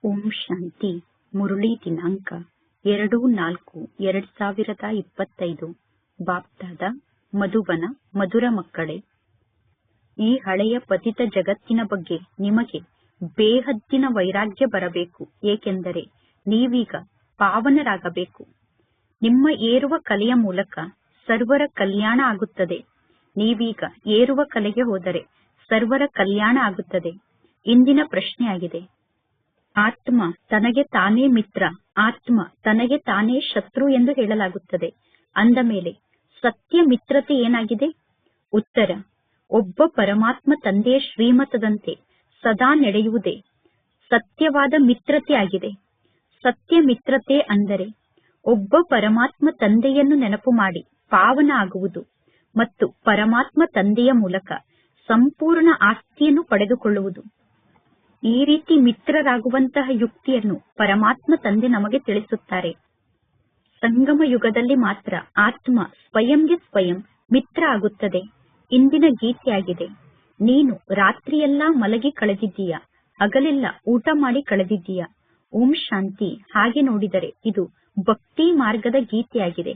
ಓಂ ಶಾಂತಿ. ಮುರಳಿ ದಿನಾಂಕ 2-4-2025. ಬಾಪ್ದಾದ ಮಧುಬನ. ಮಧುರ ಮಕ್ಕಳೇ, ಈ ಹಳೆಯ ಪತಿತ ಜಗತ್ತಿನ ಬಗ್ಗೆ ನಿಮಗೆ ಬೇಹದ್ದಿನ ವೈರಾಗ್ಯ ಬರಬೇಕು. ಏಕೆಂದರೆ ನೀವೀಗ ಪಾವನರಾಗಬೇಕು. ನಿಮ್ಮ ಏರುವ ಕಲೆಯ ಮೂಲಕ ಸರ್ವರ ಕಲ್ಯಾಣ ಆಗುತ್ತದೆ. ನೀವೀಗ ಏರುವ ಕಲೆಗೆ ಹೋದರೆ ಸರ್ವರ ಕಲ್ಯಾಣ ಆಗುತ್ತದೆ. ಇಂದಿನ ಪ್ರಶ್ನೆಯಾಗಿದೆ, ಆತ್ಮ ತನಗೆ ತಾನೇ ಮಿತ್ರ, ಆತ್ಮ ತನಗೆ ತಾನೇ ಶತ್ರು ಎಂದು ಹೇಳಲಾಗುತ್ತದೆ. ಅಂದ ಮೇಲೆ ಸತ್ಯ ಮಿತ್ರತೆ ಏನಾಗಿದೆ? ಉತ್ತರ, ಒಬ್ಬ ಪರಮಾತ್ಮ ತಂದೆಯ ಶ್ರೀಮತದಂತೆ ಸದಾ ನಡೆಯುವುದೇ ಸತ್ಯವಾದ ಮಿತ್ರತೆ ಆಗಿದೆ. ಸತ್ಯ ಮಿತ್ರತೆ ಅಂದರೆ ಒಬ್ಬ ಪರಮಾತ್ಮ ತಂದೆಯನ್ನು ನೆನಪು ಮಾಡಿ ಪಾವನ ಆಗುವುದು ಮತ್ತು ಪರಮಾತ್ಮ ತಂದೆಯ ಮೂಲಕ ಸಂಪೂರ್ಣ ಆಸ್ತಿಯನ್ನು ಪಡೆದುಕೊಳ್ಳುವುದು. ಈ ರೀತಿ ಮಿತ್ರರಾಗುವಂತಹ ಯುಕ್ತಿಯನ್ನು ಪರಮಾತ್ಮ ತಂದೆ ನಮಗೆ ತಿಳಿಸುತ್ತಾರೆ. ಸಂಗಮ ಯುಗದಲ್ಲಿ ಮಾತ್ರ ಆತ್ಮ ಸ್ವಯಂಗೆ ಸ್ವಯಂ ಮಿತ್ರ ಆಗುತ್ತದೆ. ಇಂದಿನ ಗೀತೆಯಾಗಿದೆ, ನೀನು ರಾತ್ರಿಯೆಲ್ಲಾ ಮಲಗಿ ಕಳೆದಿದ್ದೀಯಾ, ಹಗಲೆಲ್ಲ ಊಟ ಮಾಡಿ ಕಳೆದಿದ್ದೀಯಾ. ಓಂ ಶಾಂತಿ. ಹಾಗೆ ನೋಡಿದರೆ ಇದು ಭಕ್ತಿ ಮಾರ್ಗದ ಗೀತೆಯಾಗಿದೆ.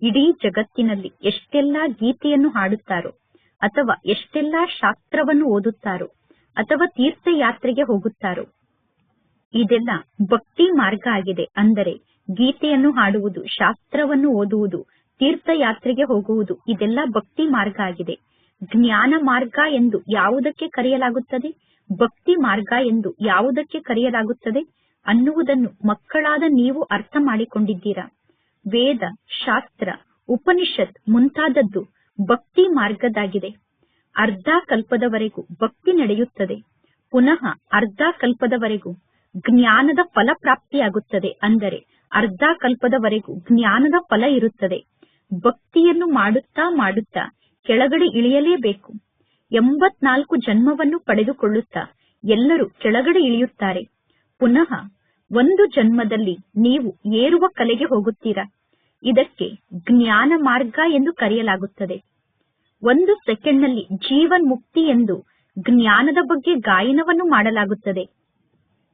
ಇಡೀ ಜಗತ್ತಿನಲ್ಲಿ ಎಷ್ಟೆಲ್ಲಾ ಗೀತೆಯನ್ನು ಹಾಡುತ್ತಾರೋ ಅಥವಾ ಎಷ್ಟೆಲ್ಲಾ ಶಾಸ್ತ್ರವನ್ನು ಓದುತ್ತಾರೋ ಅಥವಾ ತೀರ್ಥಯಾತ್ರೆಗೆ ಹೋಗುತ್ತಾರೋ, ಇದೆಲ್ಲ ಭಕ್ತಿ ಮಾರ್ಗ ಆಗಿದೆ. ಅಂದರೆ ಗೀತೆಯನ್ನು ಹಾಡುವುದು, ಶಾಸ್ತ್ರವನ್ನು ಓದುವುದು, ತೀರ್ಥಯಾತ್ರೆಗೆ ಹೋಗುವುದು, ಇದೆಲ್ಲ ಭಕ್ತಿ ಮಾರ್ಗ ಆಗಿದೆ. ಜ್ಞಾನ ಮಾರ್ಗ ಎಂದು ಯಾವುದಕ್ಕೆ ಕರೆಯಲಾಗುತ್ತದೆ, ಭಕ್ತಿ ಮಾರ್ಗ ಎಂದು ಯಾವುದಕ್ಕೆ ಕರೆಯಲಾಗುತ್ತದೆ ಅನ್ನುವುದನ್ನು ಮಕ್ಕಳಾದ ನೀವು ಅರ್ಥ ಮಾಡಿಕೊಂಡಿದ್ದೀರಾ. ವೇದ, ಶಾಸ್ತ್ರ, ಉಪನಿಷತ್ ಮುಂತಾದದ್ದು ಭಕ್ತಿ ಮಾರ್ಗದಾಗಿದೆ. ಅರ್ಧ ಕಲ್ಪದವರೆಗೂ ಭಕ್ತಿ ನಡೆಯುತ್ತದೆ. ಪುನಃ ಅರ್ಧ ಕಲ್ಪದವರೆಗೂ ಜ್ಞಾನದ ಫಲ ಪ್ರಾಪ್ತಿಯಾಗುತ್ತದೆ. ಅಂದರೆ ಅರ್ಧ ಕಲ್ಪದವರೆಗೂ ಜ್ಞಾನದ ಫಲ ಇರುತ್ತದೆ. ಭಕ್ತಿಯನ್ನು ಮಾಡುತ್ತಾ ಮಾಡುತ್ತಾ ಕೆಳಗಡೆ ಇಳಿಯಲೇಬೇಕು. 84 ಜನ್ಮವನ್ನು ಪಡೆದುಕೊಳ್ಳುತ್ತಾ ಎಲ್ಲರೂ ಕೆಳಗಡೆ ಇಳಿಯುತ್ತಾರೆ. ಪುನಃ ಒಂದು ಜನ್ಮದಲ್ಲಿ ನೀವು ಏರುವ ಕಲೆಗೆ ಹೋಗುತ್ತೀರಾ. ಇದಕ್ಕೆ ಜ್ಞಾನ ಮಾರ್ಗ ಎಂದು ಕರೆಯಲಾಗುತ್ತದೆ. 1 ಸೆಕೆಂಡ್ನಲ್ಲಿ ಜೀವನ್ ಮುಕ್ತಿ ಎಂದು ಜ್ಞಾನದ ಬಗ್ಗೆ ಗಾಯನವನ್ನು ಮಾಡಲಾಗುತ್ತದೆ.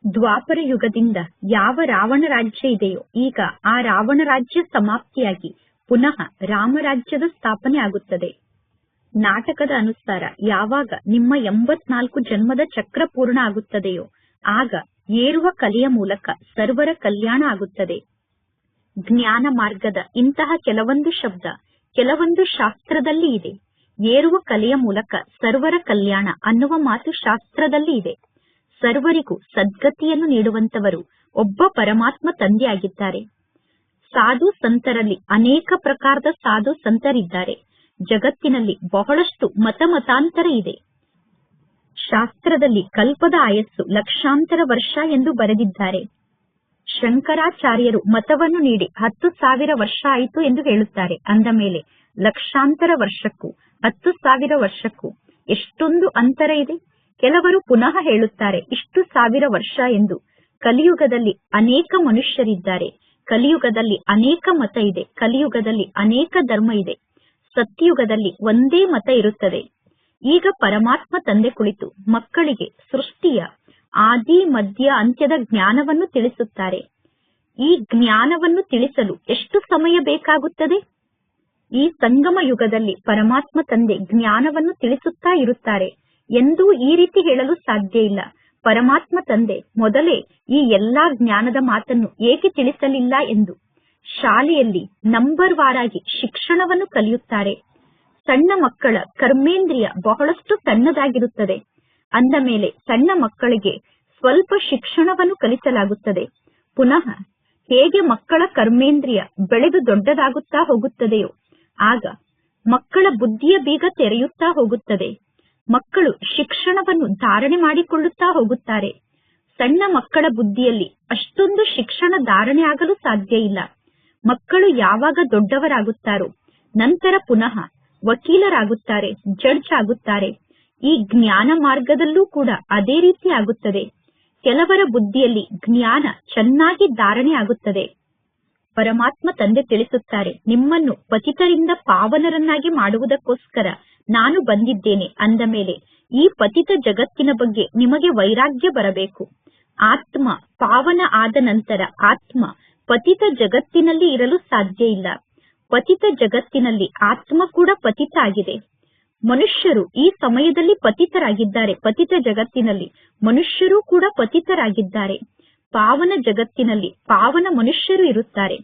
ದ್ವಾಪರ ಯುಗದಿಂದ ಯಾವ ರಾವಣ ರಾಜ್ಯ ಇದೆಯೋ ಈಗ ಆ ರಾವಣ ರಾಜ್ಯ ಸಮಾಪ್ತಿಯಾಗಿ ಪುನಃ ರಾಮರಾಜ್ಯದ ಸ್ಥಾಪನೆ ಆಗುತ್ತದೆ. ನಾಟಕದ ಅನುಸಾರ ಯಾವಾಗ ನಿಮ್ಮ 84 ಜನ್ಮದ ಚಕ್ರ ಪೂರ್ಣ ಆಗುತ್ತದೆಯೋ ಆಗ ಏರುವ ಕಲೆಯ ಮೂಲಕ ಸರ್ವರ ಕಲ್ಯಾಣ ಆಗುತ್ತದೆ. ಜ್ಞಾನ ಮಾರ್ಗದ ಇಂತಹ ಕೆಲವೊಂದು ಶಬ್ದ ಕೆಲವೊಂದು ಶಾಸ್ತ್ರದಲ್ಲಿ ಇದೆ. ಏರುವ ಕಲೆಯ ಮೂಲಕ ಸರ್ವರ ಕಲ್ಯಾಣ ಅನ್ನುವ ಮಾತು ಶಾಸ್ತ್ರದಲ್ಲಿ ಇದೆ. ಸರ್ವರಿಗೂ ಸದ್ಗತಿಯನ್ನು ನೀಡುವಂತವರು ಒಬ್ಬ ಪರಮಾತ್ಮ ತಂದೆಯಾಗಿದ್ದಾರೆ. ಸಾಧು ಸಂತರಲ್ಲಿ ಅನೇಕ ಪ್ರಕಾರದ ಸಾಧು ಸಂತರಿದ್ದಾರೆ. ಜಗತ್ತಿನಲ್ಲಿ ಬಹಳಷ್ಟು ಮತಾಂತರ ಇದೆ. ಶಾಸ್ತ್ರದಲ್ಲಿ ಕಲ್ಪದ ಆಯಸ್ಸು ಲಕ್ಷಾಂತರ ವರ್ಷ ಎಂದು ಬರೆದಿದ್ದಾರೆ. ಶಂಕರಾಚಾರ್ಯರು ಮತವನ್ನು ನೀಡಿ 10,000 ವರ್ಷ ಆಯಿತು ಎಂದು ಹೇಳುತ್ತಾರೆ. ಅಂದ ಮೇಲೆ ಲಕ್ಷಾಂತರ ವರ್ಷಕ್ಕೂ 10,000 ವರ್ಷಕ್ಕೂ ಎಷ್ಟೊಂದು ಅಂತರ ಇದೆ. ಕೆಲವರು ಪುನಃ ಹೇಳುತ್ತಾರೆ ಇಷ್ಟು 1000 ವರ್ಷ ಎಂದು. ಕಲಿಯುಗದಲ್ಲಿ ಅನೇಕ ಮನುಷ್ಯರಿದ್ದಾರೆ. ಕಲಿಯುಗದಲ್ಲಿ ಅನೇಕ ಮತ ಇದೆ. ಕಲಿಯುಗದಲ್ಲಿ ಅನೇಕ ಧರ್ಮ ಇದೆ. ಸತ್ಯಯುಗದಲ್ಲಿ ಒಂದೇ ಮತ ಇರುತ್ತದೆ. ಈಗ ಪರಮಾತ್ಮ ತಂದೆ ಕುಳಿತು ಮಕ್ಕಳಿಗೆ ಸೃಷ್ಟಿಯ ಆದಿ ಮಧ್ಯ ಅಂತ್ಯದ ಜ್ಞಾನವನ್ನು ತಿಳಿಸುತ್ತಾರೆ. ಈ ಜ್ಞಾನವನ್ನು ತಿಳಿಸಲು ಎಷ್ಟು ಸಮಯ ಬೇಕಾಗುತ್ತದೆ? ಈ ಸಂಗಮ ಯುಗದಲ್ಲಿ ಪರಮಾತ್ಮ ತಂದೆ ಜ್ಞಾನವನ್ನು ತಿಳಿಸುತ್ತಾ ಇರುತ್ತಾರೆ ಎಂದೂ ಈ ರೀತಿ ಹೇಳಲು ಸಾಧ್ಯ ಇಲ್ಲ. ಪರಮಾತ್ಮ ತಂದೆ ಮೊದಲೇ ಈ ಎಲ್ಲಾ ಜ್ಞಾನದ ಮಾತನ್ನು ಏಕೆ ತಿಳಿಸಲಿಲ್ಲ ಎಂದು ಶಾಲೆಯಲ್ಲಿ ನಂಬರ್ ವಾರಾಗಿ ಶಿಕ್ಷಣವನ್ನು ಕಲಿಯುತ್ತಾರೆ. ಸಣ್ಣ ಮಕ್ಕಳ ಕರ್ಮೇಂದ್ರಿಯ ಬಹಳಷ್ಟು ಸಣ್ಣದಾಗಿರುತ್ತದೆ. ಅಂದ ಮೇಲೆ ಸಣ್ಣ ಮಕ್ಕಳಿಗೆ ಸ್ವಲ್ಪ ಶಿಕ್ಷಣವನ್ನು ಕಲಿಸಲಾಗುತ್ತದೆ. ಪುನಃ ಹೇಗೆ ಮಕ್ಕಳ ಕರ್ಮೇಂದ್ರಿಯ ಬೆಳೆದು ದೊಡ್ಡದಾಗುತ್ತಾ ಹೋಗುತ್ತದೆಯೋ ಆಗ ಮಕ್ಕಳ ಬುದ್ಧಿಯ ಬೀಗ ತೆರೆಯುತ್ತಾ ಹೋಗುತ್ತದೆ. ಮಕ್ಕಳು ಶಿಕ್ಷಣವನ್ನು ಧಾರಣೆ ಮಾಡಿಕೊಳ್ಳುತ್ತಾ ಹೋಗುತ್ತಾರೆ. ಸಣ್ಣ ಮಕ್ಕಳ ಬುದ್ಧಿಯಲ್ಲಿ ಅಷ್ಟೊಂದು ಶಿಕ್ಷಣ ಧಾರಣೆ ಆಗಲು ಸಾಧ್ಯ ಇಲ್ಲ. ಮಕ್ಕಳು ಯಾವಾಗ ದೊಡ್ಡವರಾಗುತ್ತಾರೋ ನಂತರ ಪುನಃ ವಕೀಲರಾಗುತ್ತಾರೆ, ಜಡ್ಜ್ ಆಗುತ್ತಾರೆ. ಈ ಜ್ಞಾನ ಮಾರ್ಗದಲ್ಲೂ ಕೂಡ ಅದೇ ರೀತಿ ಆಗುತ್ತದೆ. ಕೆಲವರ ಬುದ್ಧಿಯಲ್ಲಿ ಜ್ಞಾನ ಚೆನ್ನಾಗಿ ಧಾರಣೆ ಆಗುತ್ತದೆ. ಪರಮಾತ್ಮ ತಂದೆ ತಿಳಿಸುತ್ತಾರೆ, ನಿಮ್ಮನ್ನು ಪತಿತರಿಂದ ಪಾವನರನ್ನಾಗಿ ಮಾಡುವುದಕ್ಕೋಸ್ಕರ ನಾನು ಬಂದಿದ್ದೇನೆ. ಅಂದ ಮೇಲೆ ಈ ಪತಿತ ಜಗತ್ತಿನ ಬಗ್ಗೆ ನಿಮಗೆ ವೈರಾಗ್ಯ ಬರಬೇಕು. ಆತ್ಮ ಪಾವನ ಆದ ನಂತರ ಆತ್ಮ ಪತಿತ ಜಗತ್ತಿನಲ್ಲಿ ಇರಲು ಸಾಧ್ಯ ಇಲ್ಲ. ಪತಿತ ಜಗತ್ತಿನಲ್ಲಿ ಆತ್ಮ ಕೂಡ ಪತಿತ ಆಗಿದೆ. ಮನುಷ್ಯರು ಈ ಸಮಯದಲ್ಲಿ ಪತಿತರಾಗಿದ್ದಾರೆ. ಪತಿತ ಜಗತ್ತಿನಲ್ಲಿ ಮನುಷ್ಯರು ಕೂಡ ಪತಿತರಾಗಿದ್ದಾರೆ. ಪಾವನ ಜಗತ್ತಿನಲ್ಲಿ ಪಾವನ ಮನುಷ್ಯರು ಇರುತ್ತಾರೆ.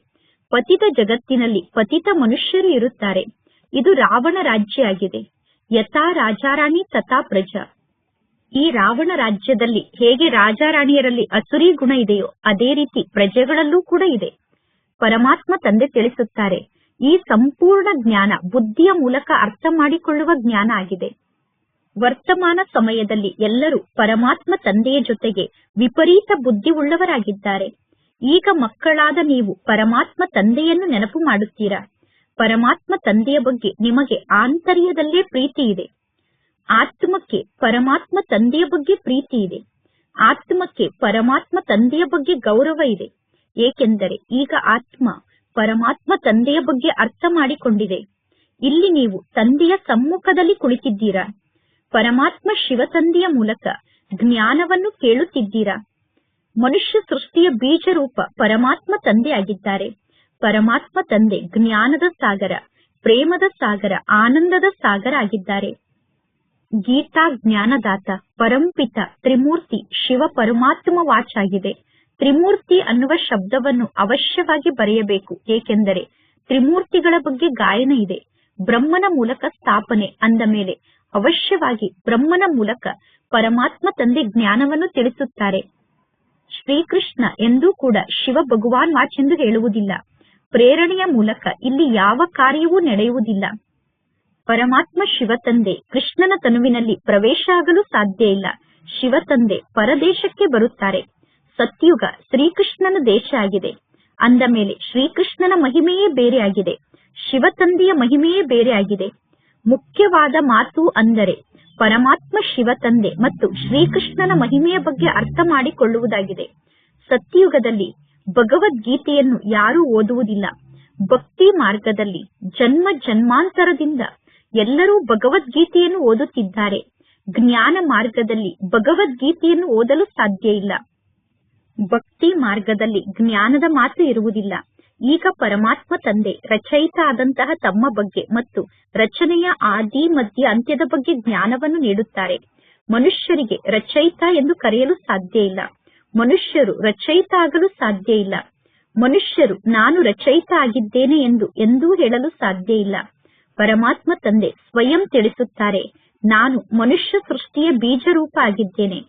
ಪತಿತ ಜಗತ್ತಿನಲ್ಲಿ ಪತಿತ ಮನುಷ್ಯರು ಇರುತ್ತಾರೆ. ಇದು ರಾವಣ ರಾಜ್ಯ ಆಗಿದೆ. ಯಥಾ ರಾಜಾರಾಣಿ ತಥಾ ಪ್ರಜಾ. ಈ ರಾವಣ ರಾಜ್ಯದಲ್ಲಿ ಹೇಗೆ ರಾಜಾರಾಣಿಯರಲ್ಲಿ ಅಸುರಿ ಗುಣ ಇದೆಯೋ ಅದೇ ರೀತಿ ಪ್ರಜೆಗಳಲ್ಲೂ ಕೂಡ ಇದೆ. ಪರಮಾತ್ಮ ತಂದೆ ತಿಳಿಸುತ್ತಾರೆ, ಈ ಸಂಪೂರ್ಣ ಜ್ಞಾನ ಬುದ್ಧಿಯ ಮೂಲಕ ಅರ್ಥ ಮಾಡಿಕೊಳ್ಳುವ ಜ್ಞಾನ ಆಗಿದೆ. ವರ್ತಮಾನ ಸಮಯದಲ್ಲಿ ಎಲ್ಲರೂ ಪರಮಾತ್ಮ ತಂದೆಯ ಜೊತೆಗೆ ವಿಪರೀತ ಬುದ್ಧಿ ಉಳ್ಳವರಾಗಿದ್ದಾರೆ. ಈಗ ಮಕ್ಕಳಾದ ನೀವು ಪರಮಾತ್ಮ ತಂದೆಯನ್ನು ನೆನಪು ಮಾಡುತ್ತೀರಾ. ಪರಮಾತ್ಮ ತಂದೆಯ ಬಗ್ಗೆ ನಿಮಗೆ ಆಂತರ್ಯದಲ್ಲೇ ಪ್ರೀತಿ ಇದೆ. ಆತ್ಮಕ್ಕೆ ಪರಮಾತ್ಮ ತಂದೆಯ ಬಗ್ಗೆ ಪ್ರೀತಿ ಇದೆ. ಆತ್ಮಕ್ಕೆ ಪರಮಾತ್ಮ ತಂದೆಯ ಬಗ್ಗೆ ಗೌರವ ಇದೆ. ಏಕೆಂದರೆ ಈಗ ಆತ್ಮ ಪರಮಾತ್ಮ ತಂದೆಯ ಬಗ್ಗೆ ಅರ್ಥ ಮಾಡಿಕೊಂಡಿದೆ. ಇಲ್ಲಿ ನೀವು ತಂದೆಯ ಸಮ್ಮುಖದಲ್ಲಿ ಕುಳಿತಿದ್ದೀರಾ. ಪರಮಾತ್ಮ ಶಿವ ತಂದೆಯ ಮೂಲಕ ಜ್ಞಾನವನ್ನು ಕೇಳುತ್ತಿದ್ದೀರಾ. ಮನುಷ್ಯ ಸೃಷ್ಟಿಯ ಬೀಜ ರೂಪ ಪರಮಾತ್ಮ ತಂದೆ ಆಗಿದ್ದಾರೆ. ಪರಮಾತ್ಮ ತಂದೆ ಜ್ಞಾನದ ಸಾಗರ, ಪ್ರೇಮದ ಸಾಗರ, ಆನಂದದ ಸಾಗರ ಆಗಿದ್ದಾರೆ. ಗೀತಾ ಜ್ಞಾನದಾತ ಪರಂಪಿತ ತ್ರಿಮೂರ್ತಿ ಶಿವ ಪರಮಾತ್ಮ ವಾಚ್ ಆಗಿದೆ. ತ್ರಿಮೂರ್ತಿ ಅನ್ನುವ ಶಬ್ದವನ್ನು ಅವಶ್ಯವಾಗಿ ಬರೆಯಬೇಕು. ಏಕೆಂದರೆ ತ್ರಿಮೂರ್ತಿಗಳ ಬಗ್ಗೆ ಗಾಯನ ಇದೆ. ಬ್ರಹ್ಮನ ಮೂಲಕ ಸ್ಥಾಪನೆ ಅಂದ ಮೇಲೆ ಅವಶ್ಯವಾಗಿ ಬ್ರಹ್ಮನ ಮೂಲಕ ಪರಮಾತ್ಮ ತಂದೆ ಜ್ಞಾನವನ್ನು ತಿಳಿಸುತ್ತಾರೆ. ಶ್ರೀಕೃಷ್ಣ ಎಂದೂ ಕೂಡ ಶಿವ ಭಗವಾನ್ ವಾಚ್ ಎಂದು ಹೇಳುವುದಿಲ್ಲ. ಪ್ರೇರಣೆಯ ಮೂಲಕ ಇಲ್ಲಿ ಯಾವ ಕಾರ್ಯವೂ ನಡೆಯುವುದಿಲ್ಲ. ಪರಮಾತ್ಮ ಶಿವ ತಂದೆ ಕೃಷ್ಣನ ತನುವಿನಲ್ಲಿ ಪ್ರವೇಶ ಆಗಲು ಸಾಧ್ಯ ಇಲ್ಲ. ಶಿವ ತಂದೆ ಪರದೇಶಕ್ಕೆ ಬರುತ್ತಾರೆ. ಸತ್ಯುಗ ಶ್ರೀಕೃಷ್ಣನ ದೇಶ ಆಗಿದೆ. ಅಂದ ಮೇಲೆ ಶ್ರೀಕೃಷ್ಣನ ಮಹಿಮೆಯೇ ಬೇರೆ ಆಗಿದೆ. ಶಿವ ತಂದೆಯ ಮಹಿಮೆಯೇ ಬೇರೆ ಆಗಿದೆ. ಮುಖ್ಯವಾದ ಮಾತು ಅಂದರೆ ಪರಮಾತ್ಮ ಶಿವ ತಂದೆ ಮತ್ತು ಶ್ರೀಕೃಷ್ಣನ ಮಹಿಮೆಯ ಬಗ್ಗೆ ಅರ್ಥ ಮಾಡಿಕೊಳ್ಳುವುದಾಗಿದೆ. ಸತ್ಯಯುಗದಲ್ಲಿ ಭಗವದ್ಗೀತೆಯನ್ನು ಯಾರೂ ಓದುವುದಿಲ್ಲ. ಭಕ್ತಿ ಮಾರ್ಗದಲ್ಲಿ ಜನ್ಮ ಜನ್ಮಾಂತರದಿಂದ ಎಲ್ಲರೂ ಭಗವದ್ಗೀತೆಯನ್ನು ಓದುತ್ತಿದ್ದಾರೆ. ಜ್ಞಾನ ಮಾರ್ಗದಲ್ಲಿ ಭಗವದ್ಗೀತೆಯನ್ನು ಓದಲು ಸಾಧ್ಯ ಇಲ್ಲ. ಭಕ್ತಿ ಮಾರ್ಗದಲ್ಲಿ ಜ್ಞಾನದ ಮಾತು ಇರುವುದಿಲ್ಲ. ಈಗ ಪರಮಾತ್ಮ ತಂದೆ ರಚಯಿತ ಆದಂತಹ ತಮ್ಮ ಬಗ್ಗೆ ಮತ್ತು ರಚನೆಯ ಆದಿ ಮಧ್ಯ ಅಂತ್ಯದ ಬಗ್ಗೆ ಜ್ಞಾನವನ್ನು ನೀಡುತ್ತಾರೆ. ಮನುಷ್ಯರಿಗೆ ರಚಯಿತ ಎಂದು ಕರೆಯಲು ಸಾಧ್ಯ ಇಲ್ಲ. ಮನುಷ್ಯರು ರಚಯಿತ ಆಗಲು ಸಾಧ್ಯ ಇಲ್ಲ. ಮನುಷ್ಯರು ನಾನು ರಚಯಿತ ಆಗಿದ್ದೇನೆ ಎಂದು ಎಂದೂ ಹೇಳಲು ಸಾಧ್ಯ ಇಲ್ಲ. ಪರಮಾತ್ಮ ತಂದೆ ಸ್ವಯಂ ತಿಳಿಸುತ್ತಾರೆ, ನಾನು ಮನುಷ್ಯ ಸೃಷ್ಟಿಯ ಬೀಜ ರೂಪ ಆಗಿದ್ದೇನೆ.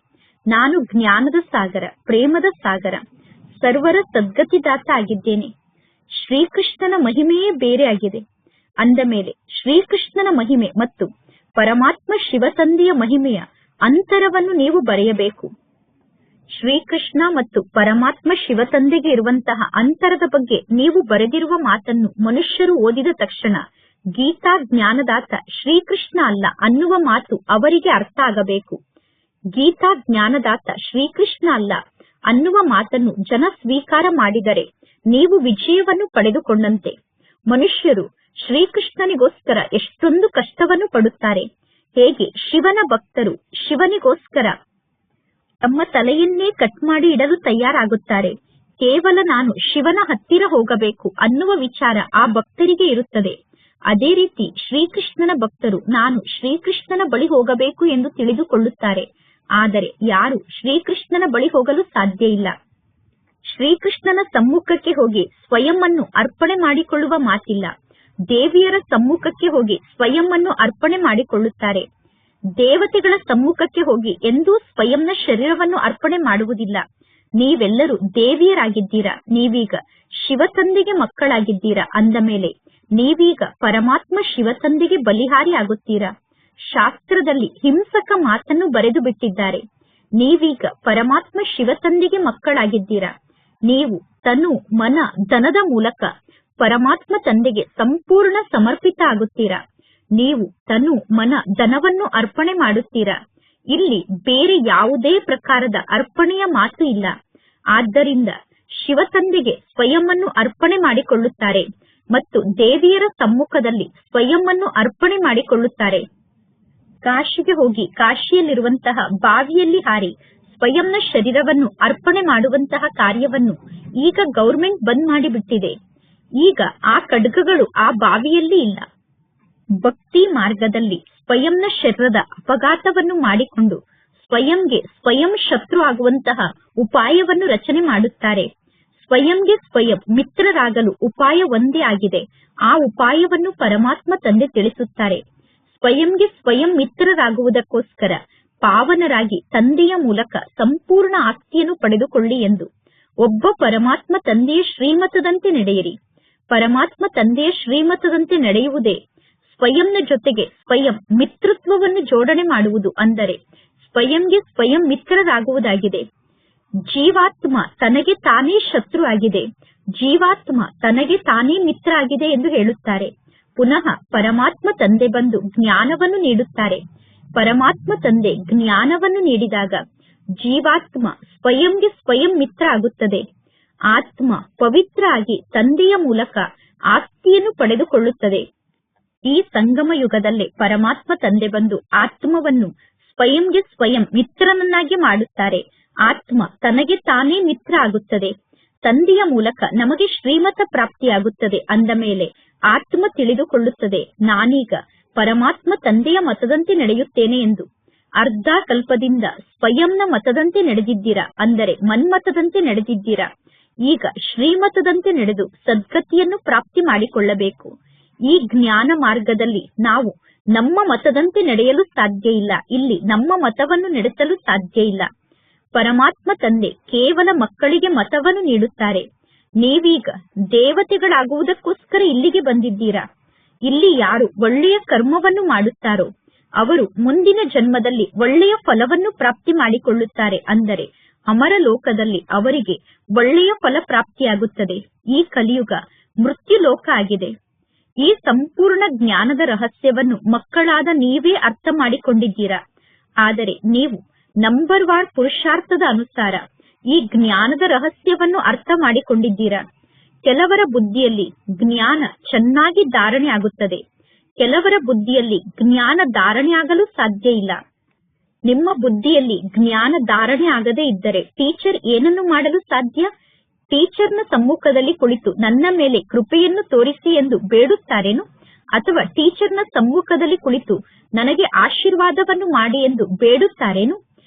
ನಾನು ಜ್ಞಾನದ ಸಾಗರ, ಪ್ರೇಮದ ಸಾಗರ, ಸರ್ವರ ಸದ್ಗತಿದಾತ ಆಗಿದ್ದೇನೆ. ಶ್ರೀಕೃಷ್ಣನ ಮಹಿಮೆಯೇ ಬೇರೆ ಆಗಿದೆ. ಅಂದ ಮೇಲೆ ಶ್ರೀಕೃಷ್ಣನ ಮಹಿಮೆ ಮತ್ತು ಪರಮಾತ್ಮ ಶಿವ ತಂದೆಯ ಮಹಿಮೆಯ ಅಂತರವನ್ನು ನೀವು ಬರೆಯಬೇಕು. ಶ್ರೀಕೃಷ್ಣ ಮತ್ತು ಪರಮಾತ್ಮ ಶಿವ ತಂದೆಗೆ ಇರುವಂತಹ ಅಂತರದ ಬಗ್ಗೆ ನೀವು ಬರೆದಿರುವ ಮಾತನ್ನು ಮನುಷ್ಯರು ಓದಿದ ತಕ್ಷಣ ಗೀತಾ ಜ್ಞಾನದಾತ ಶ್ರೀಕೃಷ್ಣ ಅಲ್ಲ ಅನ್ನುವ ಮಾತು ಅವರಿಗೆ ಅರ್ಥ ಆಗಬೇಕು. ಗೀತಾ ಜ್ಞಾನದಾತ ಶ್ರೀಕೃಷ್ಣ ಅಲ್ಲ ಅನ್ನುವ ಮಾತನ್ನು ಜನ ಸ್ವೀಕಾರ ಮಾಡಿದರೆ ನೀವು ವಿಜಯವನ್ನು ಪಡೆದುಕೊಂಡಂತೆ. ಮನುಷ್ಯರು ಶ್ರೀಕೃಷ್ಣನಿಗೋಸ್ಕರ ಎಷ್ಟೊಂದು ಕಷ್ಟವನ್ನು ಪಡುತ್ತಾರೆ. ಹೇಗೆ ಶಿವನ ಭಕ್ತರು ಶಿವನಿಗೋಸ್ಕರ ತಮ್ಮ ತಲೆಯನ್ನೇ ಕಟ್ ಮಾಡಿ ಇಡಲು ತಯಾರಾಗುತ್ತಾರೆ. ಕೇವಲ ನಾನು ಶಿವನ ಹತ್ತಿರ ಹೋಗಬೇಕು ಅನ್ನುವ ವಿಚಾರ ಆ ಭಕ್ತರಿಗೆ ಇರುತ್ತದೆ. ಅದೇ ರೀತಿ ಶ್ರೀಕೃಷ್ಣನ ಭಕ್ತರು ನಾನು ಶ್ರೀಕೃಷ್ಣನ ಬಳಿ ಹೋಗಬೇಕು ಎಂದು ತಿಳಿದುಕೊಳ್ಳುತ್ತಾರೆ. ಆದರೆ ಯಾರು ಶ್ರೀಕೃಷ್ಣನ ಬಳಿ ಹೋಗಲು ಸಾಧ್ಯ ಇಲ್ಲ. ಶ್ರೀಕೃಷ್ಣನ ಸಮ್ಮುಖಕ್ಕೆ ಹೋಗಿ ಸ್ವಯಂ ಅನ್ನು ಅರ್ಪಣೆ ಮಾಡಿಕೊಳ್ಳುವ ಮಾತಿಲ್ಲ. ದೇವಿಯರ ಸಮ್ಮುಖಕ್ಕೆ ಹೋಗಿ ಸ್ವಯಂ ಅನ್ನು ಅರ್ಪಣೆ ಮಾಡಿಕೊಳ್ಳುತ್ತಾರೆ. ದೇವತೆಗಳ ಸಮ್ಮುಖಕ್ಕೆ ಹೋಗಿ ಎಂದೂ ಸ್ವಯಂನ ಶರೀರವನ್ನು ಅರ್ಪಣೆ ಮಾಡುವುದಿಲ್ಲ. ನೀವೆಲ್ಲರೂ ದೇವಿಯರಾಗಿದ್ದೀರಾ. ನೀವೀಗ ಶಿವತಂದೆಗೆ ಮಕ್ಕಳಾಗಿದ್ದೀರಾ. ಅಂದ ಮೇಲೆ ನೀವೀಗ ಪರಮಾತ್ಮ ಶಿವತಂದೆಗೆ ಬಲಿಹಾರಿ ಆಗುತ್ತೀರಾ. ಶಾಸ್ತ್ರದಲ್ಲಿ ಹಿಂಸಕ ಮಾತನ್ನು ಬರೆದು ಬಿಟ್ಟಿದ್ದಾರೆ. ನೀವೀಗ ಪರಮಾತ್ಮ ಶಿವತಂದೆಗೆ ಮಕ್ಕಳಾಗಿದ್ದೀರಾ. ನೀವು ತನು ಮನ ಧನದ ಮೂಲಕ ಪರಮಾತ್ಮ ತಂದೆಗೆ ಸಂಪೂರ್ಣ ಸಮರ್ಪಿತ ಆಗುತ್ತೀರಾ. ನೀವು ತನು ಮನ ಧನವನ್ನು ಅರ್ಪಣೆ ಮಾಡುತ್ತೀರಾ. ಇಲ್ಲಿ ಬೇರೆ ಯಾವುದೇ ಪ್ರಕಾರದ ಅರ್ಪಣೆಯ ಮಾತು ಇಲ್ಲ. ಆದ್ದರಿಂದ ಶಿವತಂದೆಗೆ ಸ್ವಯಂ ಅನ್ನು ಅರ್ಪಣೆ ಮಾಡಿಕೊಳ್ಳುತ್ತಾರೆ ಮತ್ತು ದೇವಿಯರ ಸಮ್ಮುಖದಲ್ಲಿ ಸ್ವಯಂ ಅನ್ನು ಅರ್ಪಣೆ ಮಾಡಿಕೊಳ್ಳುತ್ತಾರೆ. ಕಾಶಿಗೆ ಹೋಗಿ ಕಾಶಿಯಲ್ಲಿರುವಂತಹ ಬಾವಿಯಲ್ಲಿ ಹಾರಿ ಸ್ವಯಂನ ಶರೀರವನ್ನು ಅರ್ಪಣೆ ಮಾಡುವಂತಹ ಕಾರ್ಯವನ್ನು ಈಗ ಗೌರ್ಮೆಂಟ್ ಬಂದ್ ಮಾಡಿಬಿಟ್ಟಿದೆ. ಈಗ ಆ ಖಡ್ಗಗಳು ಆ ಬಾವಿಯಲ್ಲಿ ಇಲ್ಲ. ಭಕ್ತಿ ಮಾರ್ಗದಲ್ಲಿ ಸ್ವಯಂನ ಶರೀರದ ಅಪಘಾತವನ್ನು ಮಾಡಿಕೊಂಡು ಸ್ವಯಂಗೆ ಸ್ವಯಂ ಶತ್ರು ಆಗುವಂತಹ ಉಪಾಯವನ್ನು ರಚನೆ ಮಾಡುತ್ತಾರೆ. ಸ್ವಯಂಗೆ ಸ್ವಯಂ ಮಿತ್ರರಾಗಲು ಉಪಾಯ ಒಂದೇ ಆಗಿದೆ. ಆ ಉಪಾಯವನ್ನು ಪರಮಾತ್ಮ ತಂದೆ ತಿಳಿಸುತ್ತಾರೆ. ಸ್ವಯಂಗೆ ಸ್ವಯಂ ಮಿತ್ರರಾಗುವುದಕ್ಕೋಸ್ಕರ ಪಾವನರಾಗಿ ತಂದೆಯ ಮೂಲಕ ಸಂಪೂರ್ಣ ಆಸ್ತಿಯನ್ನು ಪಡೆದುಕೊಳ್ಳಿ ಎಂದು ಒಬ್ಬ ಪರಮಾತ್ಮ ತಂದೆಯ ಶ್ರೀಮತದಂತೆ ನಡೆಯಿರಿ. ಪರಮಾತ್ಮ ತಂದೆಯ ಶ್ರೀಮತದಂತೆ ನಡೆಯುವುದೇ ಸ್ವಯಂನ ಜೊತೆಗೆ ಸ್ವಯಂ ಮಿತ್ರತ್ವವನ್ನು ಜೋಡಣೆ ಮಾಡುವುದು, ಅಂದರೆ ಸ್ವಯಂಗೆ ಸ್ವಯಂ ಮಿತ್ರರಾಗುವುದಾಗಿದೆ. ಜೀವಾತ್ಮ ತನಗೆ ತಾನೇ ಶತ್ರು ಆಗಿದೆ, ಜೀವಾತ್ಮ ತನಗೆ ತಾನೇ ಮಿತ್ರ ಆಗಿದೆ ಎಂದು ಹೇಳುತ್ತಾರೆ. ಪುನಃ ಪರಮಾತ್ಮ ತಂದೆ ಬಂದು ಜ್ಞಾನವನ್ನು ನೀಡುತ್ತಾರೆ. ಪರಮಾತ್ಮ ತಂದೆ ಜ್ಞಾನವನ್ನು ನೀಡಿದಾಗ ಜೀವಾತ್ಮ ಸ್ವಯಂಗೆ ಸ್ವಯಂ ಮಿತ್ರ ಆಗುತ್ತದೆ. ಆತ್ಮ ಪವಿತ್ರ ಆಗಿ ತಂದೆಯ ಮೂಲಕ ಆಸ್ತಿಯನ್ನು ಪಡೆದುಕೊಳ್ಳುತ್ತದೆ. ಈ ಸಂಗಮ ಯುಗದಲ್ಲೇ ಪರಮಾತ್ಮ ತಂದೆ ಬಂದು ಆತ್ಮವನ್ನು ಸ್ವಯಂಗೆ ಸ್ವಯಂ ಮಿತ್ರನನ್ನಾಗಿ ಮಾಡುತ್ತಾರೆ. ಆತ್ಮ ತನಗೆ ತಾನೇ ಮಿತ್ರ ಆಗುತ್ತದೆ. ತಂದೆಯ ಮೂಲಕ ನಮಗೆ ಶ್ರೀಮತ ಪ್ರಾಪ್ತಿಯಾಗುತ್ತದೆ. ಅಂದ ಮೇಲೆ ಆತ್ಮ ತಿಳಿದುಕೊಳ್ಳುತ್ತದೆ, ನಾನೀಗ ಪರಮಾತ್ಮ ತಂದೆಯ ಮತದಂತೆ ನಡೆಯುತ್ತೇನೆ ಎಂದು. ಅರ್ಧ ಕಲ್ಪದಿಂದ ಸ್ವಯಂನ ಮತದಂತೆ ನಡೆದಿದ್ದೀರಾ, ಅಂದರೆ ಮನ್ಮತದಂತೆ ನಡೆದಿದ್ದೀರಾ. ಈಗ ಶ್ರೀಮತದಂತೆ ನಡೆದು ಸದ್ಗತಿಯನ್ನು ಪ್ರಾಪ್ತಿ ಮಾಡಿಕೊಳ್ಳಬೇಕು. ಈ ಜ್ಞಾನ ಮಾರ್ಗದಲ್ಲಿ ನಾವು ನಮ್ಮ ಮತದಂತೆ ನಡೆಯಲು ಸಾಧ್ಯ ಇಲ್ಲ. ಇಲ್ಲಿ ನಮ್ಮ ಮತವನ್ನು ನಡೆಸಲು ಸಾಧ್ಯ ಇಲ್ಲ. ಪರಮಾತ್ಮ ತಂದೆ ಕೇವಲ ಮಕ್ಕಳಿಗೆ ಮತವನ್ನು ನೀಡುತ್ತಾರೆ. ನೀವೀಗ ದೇವತೆಗಳಾಗುವುದಕ್ಕೋಸ್ಕರ ಇಲ್ಲಿಗೆ ಬಂದಿದ್ದೀರಾ. ಇಲ್ಲಿ ಯಾರು ಒಳ್ಳೆಯ ಕರ್ಮವನ್ನು ಮಾಡುತ್ತಾರೋ ಅವರು ಮುಂದಿನ ಜನ್ಮದಲ್ಲಿ ಒಳ್ಳೆಯ ಫಲವನ್ನು ಪ್ರಾಪ್ತಿ ಮಾಡಿಕೊಳ್ಳುತ್ತಾರೆ. ಅಂದರೆ ಅಮರ ಲೋಕದಲ್ಲಿ ಅವರಿಗೆ ಒಳ್ಳೆಯ ಫಲ ಪ್ರಾಪ್ತಿಯಾಗುತ್ತದೆ. ಈ ಕಲಿಯುಗ ಮೃತ್ಯು ಲೋಕ ಆಗಿದೆ. ಈ ಸಂಪೂರ್ಣ ಜ್ಞಾನದ ರಹಸ್ಯವನ್ನು ಮಕ್ಕಳಾದ ನೀವೇ ಅರ್ಥ ಮಾಡಿಕೊಂಡಿದ್ದೀರಾ. ಆದರೆ ನೀವು ನಂಬರ್ 1 ಪುರುಷಾರ್ಥದ ಅನುಸಾರ ಈ ಜ್ಞಾನದ ರಹಸ್ಯವನ್ನು ಅರ್ಥ ಮಾಡಿಕೊಂಡಿದ್ದೀರಾ. ಕೆಲವರ ಬುದ್ಧಿಯಲ್ಲಿ ಜ್ಞಾನ ಚೆನ್ನಾಗಿ ಧಾರಣೆ ಆಗುತ್ತದೆ, ಕೆಲವರ ಬುದ್ಧಿಯಲ್ಲಿ ಜ್ಞಾನ ಧಾರಣೆ ಆಗಲು ಸಾಧ್ಯ ಇಲ್ಲ. ನಿಮ್ಮ ಬುದ್ಧಿಯಲ್ಲಿ ಜ್ಞಾನ ಧಾರಣೆ ಆಗದೇ ಇದ್ದರೆ ಟೀಚರ್ ಏನನ್ನು ಮಾಡಲು ಸಾಧ್ಯ? ಟೀಚರ್ನ ಸಮ್ಮುಖದಲ್ಲಿ ಕುಳಿತು ನನ್ನ ಮೇಲೆ ಕೃಪೆಯನ್ನು ತೋರಿಸಿ ಎಂದು ಬೇಡುತ್ತಾರೇನು? ಅಥವಾ ಟೀಚರ್ನ ಸಮ್ಮುಖದಲ್ಲಿ ಕುಳಿತು ನನಗೆ ಆಶೀರ್ವಾದವನ್ನು ಮಾಡಿ ಎಂದು ಬೇಡುತ್ತಾರೇನು?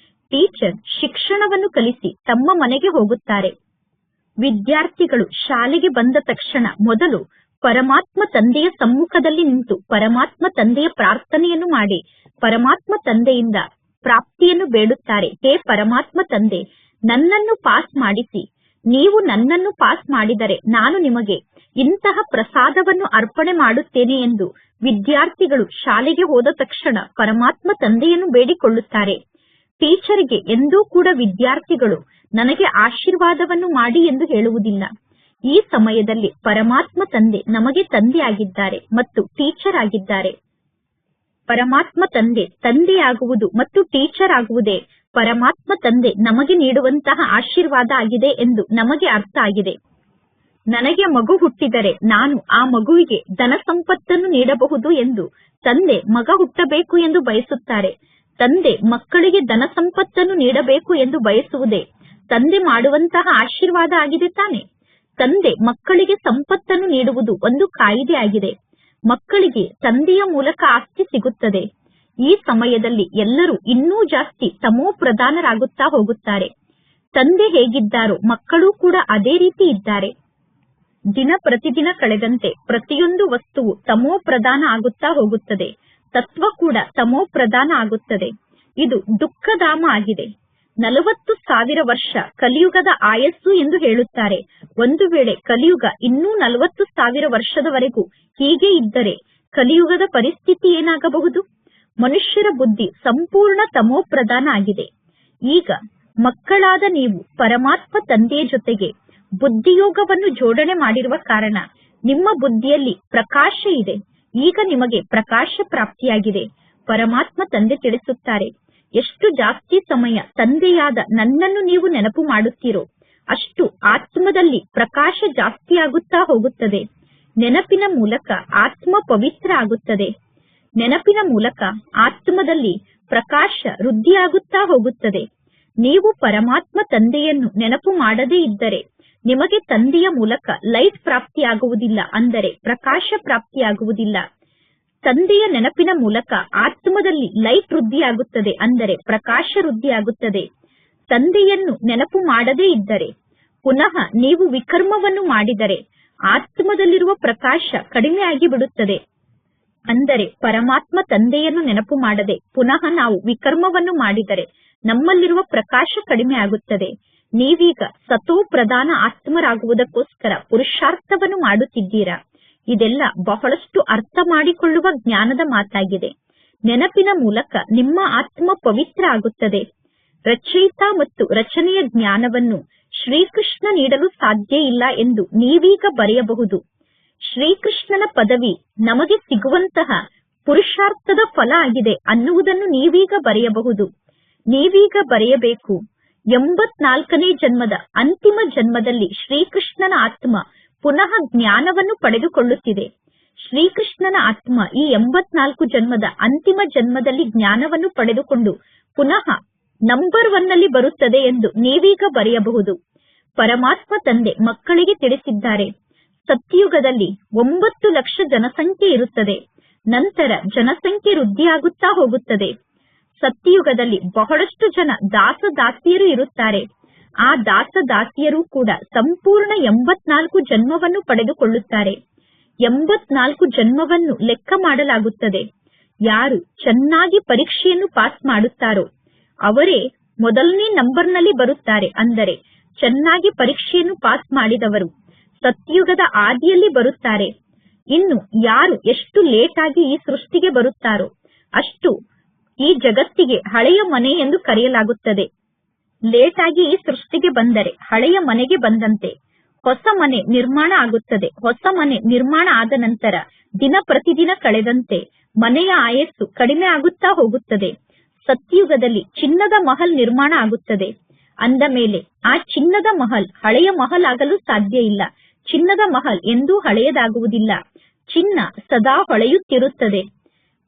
ಟೀಚರ್ ಶಿಕ್ಷಣವನ್ನು ಕಲಿಸಿ ತಮ್ಮ ಮನೆಗೆ ಹೋಗುತ್ತಾರೆ. ವಿದ್ಯಾರ್ಥಿಗಳು ಶಾಲೆಗೆ ಬಂದ ತಕ್ಷಣ ಮೊದಲು ಪರಮಾತ್ಮ ತಂದೆಯ ಸಮ್ಮುಖದಲ್ಲಿ ನಿಂತು ಪರಮಾತ್ಮ ತಂದೆಯ ಪ್ರಾರ್ಥನೆಯನ್ನು ಮಾಡಿ ಪರಮಾತ್ಮ ತಂದೆಯಿಂದ ಪ್ರಾಪ್ತಿಯನ್ನು ಬೇಡುತ್ತಾರೆ. ಹೇ ಪರಮಾತ್ಮ ತಂದೆ, ನನ್ನನ್ನು ಪಾಸ್ ಮಾಡಿಸಿ. ನೀವು ನನ್ನನ್ನು ಪಾಸ್ ಮಾಡಿದರೆ ನಾನು ನಿಮಗೆ ಇಂತಹ ಪ್ರಸಾದವನ್ನು ಅರ್ಪಣೆ ಮಾಡುತ್ತೇನೆ ಎಂದು ವಿದ್ಯಾರ್ಥಿಗಳು ಶಾಲೆಗೆ ಹೋದ ತಕ್ಷಣ ಪರಮಾತ್ಮ ತಂದೆಯನ್ನು ಬೇಡಿಕೊಳ್ಳುತ್ತಾರೆ. ಟೀಚರ್ಗೆ ಎಂದೂ ಕೂಡ ವಿದ್ಯಾರ್ಥಿಗಳು ನನಗೆ ಆಶೀರ್ವಾದವನ್ನು ಮಾಡಿ ಎಂದು ಹೇಳುವುದಿಲ್ಲ. ಈ ಸಮಯದಲ್ಲಿ ಪರಮಾತ್ಮ ತಂದೆ ನಮಗೆ ತಂದೆ ಆಗಿದ್ದಾರೆ ಮತ್ತು ಟೀಚರ್ ಆಗಿದ್ದಾರೆ. ಪರಮಾತ್ಮ ತಂದೆ ತಂದೆಯಾಗುವುದು ಮತ್ತು ಟೀಚರ್ ಆಗುವುದೇ ಪರಮಾತ್ಮ ತಂದೆ ನಮಗೆ ನೀಡುವಂತಹ ಆಶೀರ್ವಾದ ಆಗಿದೆ ಎಂದು ನಮಗೆ ಅರ್ಥ ಆಗಿದೆ. ನನಗೆ ಮಗು ಹುಟ್ಟಿದರೆ ನಾನು ಆ ಮಗುವಿಗೆ ಧನ ಸಂಪತ್ತನ್ನು ನೀಡಬಹುದು ಎಂದು ತಂದೆ ಮಗ ಹುಟ್ಟಬೇಕು ಎಂದು ಬಯಸುತ್ತಾರೆ. ತಂದೆ ಮಕ್ಕಳಿಗೆ ಧನ ಸಂಪತ್ತನ್ನು ನೀಡಬೇಕು ಎಂದು ಬಯಸುವುದೇ ತಂದೆ ಮಾಡುವಂತಹ ಆಶೀರ್ವಾದ ಆಗಿದೆ ತಾನೆ. ತಂದೆ ಮಕ್ಕಳಿಗೆ ಸಂಪತ್ತನ್ನು ನೀಡುವುದು ಒಂದು ಕಾಯಿದೆ ಆಗಿದೆ. ಮಕ್ಕಳಿಗೆ ತಂದೆಯ ಮೂಲಕ ಆಸ್ತಿ ಸಿಗುತ್ತದೆ. ಈ ಸಮಯದಲ್ಲಿ ಎಲ್ಲರೂ ಇನ್ನೂ ಜಾಸ್ತಿ ತಮೋ ಪ್ರಧಾನರಾಗುತ್ತಾ ಹೋಗುತ್ತಾರೆ. ತಂದೆ ಹೇಗಿದ್ದಾರೋ ಮಕ್ಕಳು ಕೂಡ ಅದೇ ರೀತಿ ಇದ್ದಾರೆ. ದಿನ ಪ್ರತಿದಿನ ಕಳೆದಂತೆ ಪ್ರತಿಯೊಂದು ವಸ್ತುವು ತಮೋ ಪ್ರಧಾನ ಆಗುತ್ತಾ ಹೋಗುತ್ತದೆ. ತತ್ವ ಕೂಡ ತಮೋ ಪ್ರಧಾನ ಆಗುತ್ತದೆ. ಇದು ದುಃಖಧಾಮ ಆಗಿದೆ. 40,000 ವರ್ಷ ಕಲಿಯುಗದ ಆಯಸ್ಸು ಎಂದು ಹೇಳುತ್ತಾರೆ. ಒಂದು ವೇಳೆ ಕಲಿಯುಗ ಇನ್ನೂ 40,000 ವರ್ಷದವರೆಗೂ ಹೀಗೆ ಇದ್ದರೆ ಕಲಿಯುಗದ ಪರಿಸ್ಥಿತಿ ಏನಾಗಬಹುದು? ಮನುಷ್ಯರ ಬುದ್ಧಿ ಸಂಪೂರ್ಣ ತಮೋ ಪ್ರಧಾನ ಆಗಿದೆ. ಈಗ ಮಕ್ಕಳಾದ ನೀವು ಪರಮಾತ್ಮ ತಂದೆಯ ಜೊತೆಗೆ ಬುದ್ಧಿಯೋಗವನ್ನು ಜೋಡಣೆ ಮಾಡಿರುವ ಕಾರಣ ನಿಮ್ಮ ಬುದ್ಧಿಯಲ್ಲಿ ಪ್ರಕಾಶ ಇದೆ. ಈಗ ನಿಮಗೆ ಪ್ರಕಾಶ ಪ್ರಾಪ್ತಿಯಾಗಿದೆ. ಪರಮಾತ್ಮ ತಂದೆ ತಿಳಿಸುತ್ತಾರೆ, ಎಷ್ಟು ಜಾಸ್ತಿ ಸಮಯ ತಂದೆಯಾದ ನನ್ನನ್ನು ನೀವು ನೆನಪು ಮಾಡುತ್ತೀರೋ ಅಷ್ಟು ಆತ್ಮದಲ್ಲಿ ಪ್ರಕಾಶ ಜಾಸ್ತಿ ಆಗುತ್ತಾ ಹೋಗುತ್ತದೆ. ನೆನಪಿನ ಮೂಲಕ ಆತ್ಮ ಪವಿತ್ರ ಆಗುತ್ತದೆ. ನೆನಪಿನ ಮೂಲಕ ಆತ್ಮದಲ್ಲಿ ಪ್ರಕಾಶ ವೃದ್ಧಿಯಾಗುತ್ತಾ ಹೋಗುತ್ತದೆ. ನೀವು ಪರಮಾತ್ಮ ತಂದೆಯನ್ನು ನೆನಪು ಮಾಡದೇ ಇದ್ದರೆ ನಿಮಗೆ ತಂದೆಯ ಮೂಲಕ ಲೈಟ್ ಪ್ರಾಪ್ತಿಯಾಗುವುದಿಲ್ಲ, ಅಂದರೆ ಪ್ರಕಾಶ ಪ್ರಾಪ್ತಿಯಾಗುವುದಿಲ್ಲ. ತಂದೆಯ ನೆನಪಿನ ಮೂಲಕ ಆತ್ಮದಲ್ಲಿ ಲೈಟ್ ವೃದ್ಧಿಯಾಗುತ್ತದೆ, ಅಂದರೆ ಪ್ರಕಾಶ ವೃದ್ಧಿಯಾಗುತ್ತದೆ. ತಂದೆಯನ್ನು ನೆನಪು ಮಾಡದೇ ಇದ್ದರೆ ಪುನಃ ನೀವು ವಿಕರ್ಮವನ್ನು ಮಾಡಿದರೆ ಆತ್ಮದಲ್ಲಿರುವ ಪ್ರಕಾಶ ಕಡಿಮೆ ಆಗಿ ಬಿಡುತ್ತದೆ. ಅಂದರೆ ಪರಮಾತ್ಮ ತಂದೆಯನ್ನು ನೆನಪು ಮಾಡದೆ ಪುನಃ ನಾವು ವಿಕರ್ಮವನ್ನು ಮಾಡಿದರೆ ನಮ್ಮಲ್ಲಿರುವ ಪ್ರಕಾಶ ಕಡಿಮೆ ಆಗುತ್ತದೆ. ನೀವೀಗ ಸತೋ ಪ್ರಧಾನ ಆತ್ಮರಾಗುವುದಕ್ಕೋಸ್ಕರ ಪುರುಷಾರ್ಥವನ್ನು ಮಾಡುತ್ತಿದ್ದೀರಾ. ಇದೆಲ್ಲ ಬಹಳಷ್ಟು ಅರ್ಥ ಮಾಡಿಕೊಳ್ಳುವ ಜ್ಞಾನದ ಮಾತಾಗಿದೆ. ನೆನಪಿನ ಮೂಲಕ ನಿಮ್ಮ ಆತ್ಮ ಪವಿತ್ರ ಆಗುತ್ತದೆ. ರಚಯಿತ ಮತ್ತು ರಚನೆಯ ಜ್ಞಾನವನ್ನು ಶ್ರೀಕೃಷ್ಣ ನೀಡಲು ಸಾಧ್ಯ ಇಲ್ಲ ಎಂದು ನೀವೀಗ ಬರೆಯಬಹುದು. ಶ್ರೀಕೃಷ್ಣನ ಪದವಿ ನಮಗೆ ಸಿಗುವಂತಹ ಪುರುಷಾರ್ಥದ ಫಲ ಆಗಿದೆ ಅನ್ನುವುದನ್ನು ನೀವೀಗ ಬರೆಯಬಹುದು. ನೀವೀಗ ಬರೆಯಬೇಕು, 84ನೇ ಜನ್ಮದ ಅಂತಿಮ ಜನ್ಮದಲ್ಲಿ ಶ್ರೀಕೃಷ್ಣನ ಆತ್ಮ ಪುನಃ ಜ್ಞಾನವನ್ನು ಪಡೆದುಕೊಳ್ಳುತ್ತಿದೆ. ಶ್ರೀಕೃಷ್ಣನ ಆತ್ಮ ಈ 84 ಜನ್ಮದ ಅಂತಿಮ ಜನ್ಮದಲ್ಲಿ ಜ್ಞಾನವನ್ನು ಪಡೆದುಕೊಂಡು ಪುನಃ ನಂಬರ್ 1 ಬರುತ್ತದೆ ಎಂದು ನೀವೀಗ ಬರೆಯಬಹುದು. ಪರಮಾತ್ಮ ತಂದೆ ಮಕ್ಕಳಿಗೆ ತಿಳಿಸಿದ್ದಾರೆ, ಸತ್ಯಯುಗದಲ್ಲಿ 9 ಲಕ್ಷ ಜನಸಂಖ್ಯೆ ಇರುತ್ತದೆ. ನಂತರ ಜನಸಂಖ್ಯೆ ವೃದ್ಧಿಯಾಗುತ್ತಾ ಹೋಗುತ್ತದೆ. ಸತ್ಯಯುಗದಲ್ಲಿ ಬಹಳಷ್ಟು ಜನ ದಾಸದಾಸಿಯರು ಇರುತ್ತಾರೆ. ಆ ದಾಸದಾಸಿಯರು ಕೂಡ ಸಂಪೂರ್ಣ 84 ಜನ್ಮವನ್ನು ಪಡೆದುಕೊಳ್ಳುತ್ತಾರೆ. 84 ಜನ್ಮವನ್ನು ಲೆಕ್ಕ ಮಾಡಲಾಗುತ್ತದೆ. ಯಾರು ಚೆನ್ನಾಗಿ ಪರೀಕ್ಷೆಯನ್ನು ಪಾಸ್ ಮಾಡುತ್ತಾರೋ ಅವರೇ ಮೊದಲನೇ ನಂಬರ್ನಲ್ಲಿ ಬರುತ್ತಾರೆ. ಅಂದರೆ ಚೆನ್ನಾಗಿ ಪರೀಕ್ಷೆಯನ್ನು ಪಾಸ್ ಮಾಡಿದವರು ಸತ್ಯಯುಗದ ಆದಿಯಲ್ಲಿ ಬರುತ್ತಾರೆ. ಇನ್ನು ಯಾರು ಎಷ್ಟು ಲೇಟ್ ಆಗಿ ಈ ಸೃಷ್ಟಿಗೆ ಬರುತ್ತಾರೋ ಅಷ್ಟು ಈ ಜಗತ್ತಿಗೆ ಹಳೆಯ ಮನೆ ಎಂದು ಕರೆಯಲಾಗುತ್ತದೆ. ಲೇಟ್ ಆಗಿ ಈ ಸೃಷ್ಟಿಗೆ ಬಂದರೆ ಹಳೆಯ ಮನೆಗೆ ಬಂದಂತೆ ಹೊಸ ಮನೆ ನಿರ್ಮಾಣ ಆಗುತ್ತದೆ. ಹೊಸ ಮನೆ ನಿರ್ಮಾಣ ಆದ ನಂತರ ದಿನ ಪ್ರತಿದಿನ ಕಳೆದಂತೆ ಮನೆಯ ಆಯಸ್ಸು ಕಡಿಮೆ ಆಗುತ್ತಾ ಹೋಗುತ್ತದೆ. ಸತ್ಯಯುಗದಲ್ಲಿ ಚಿನ್ನದ ಮಹಲ್ ನಿರ್ಮಾಣ ಆಗುತ್ತದೆ. ಅಂದ ಮೇಲೆ ಆ ಚಿನ್ನದ ಮಹಲ್ ಹಳೆಯ ಮಹಲ್ ಆಗಲು ಸಾಧ್ಯ ಇಲ್ಲ. ಚಿನ್ನದ ಮಹಲ್ ಎಂದೂ ಹಳೆಯದಾಗುವುದಿಲ್ಲ. ಚಿನ್ನ ಸದಾ ಹೊಳೆಯುತ್ತಿರುತ್ತದೆ.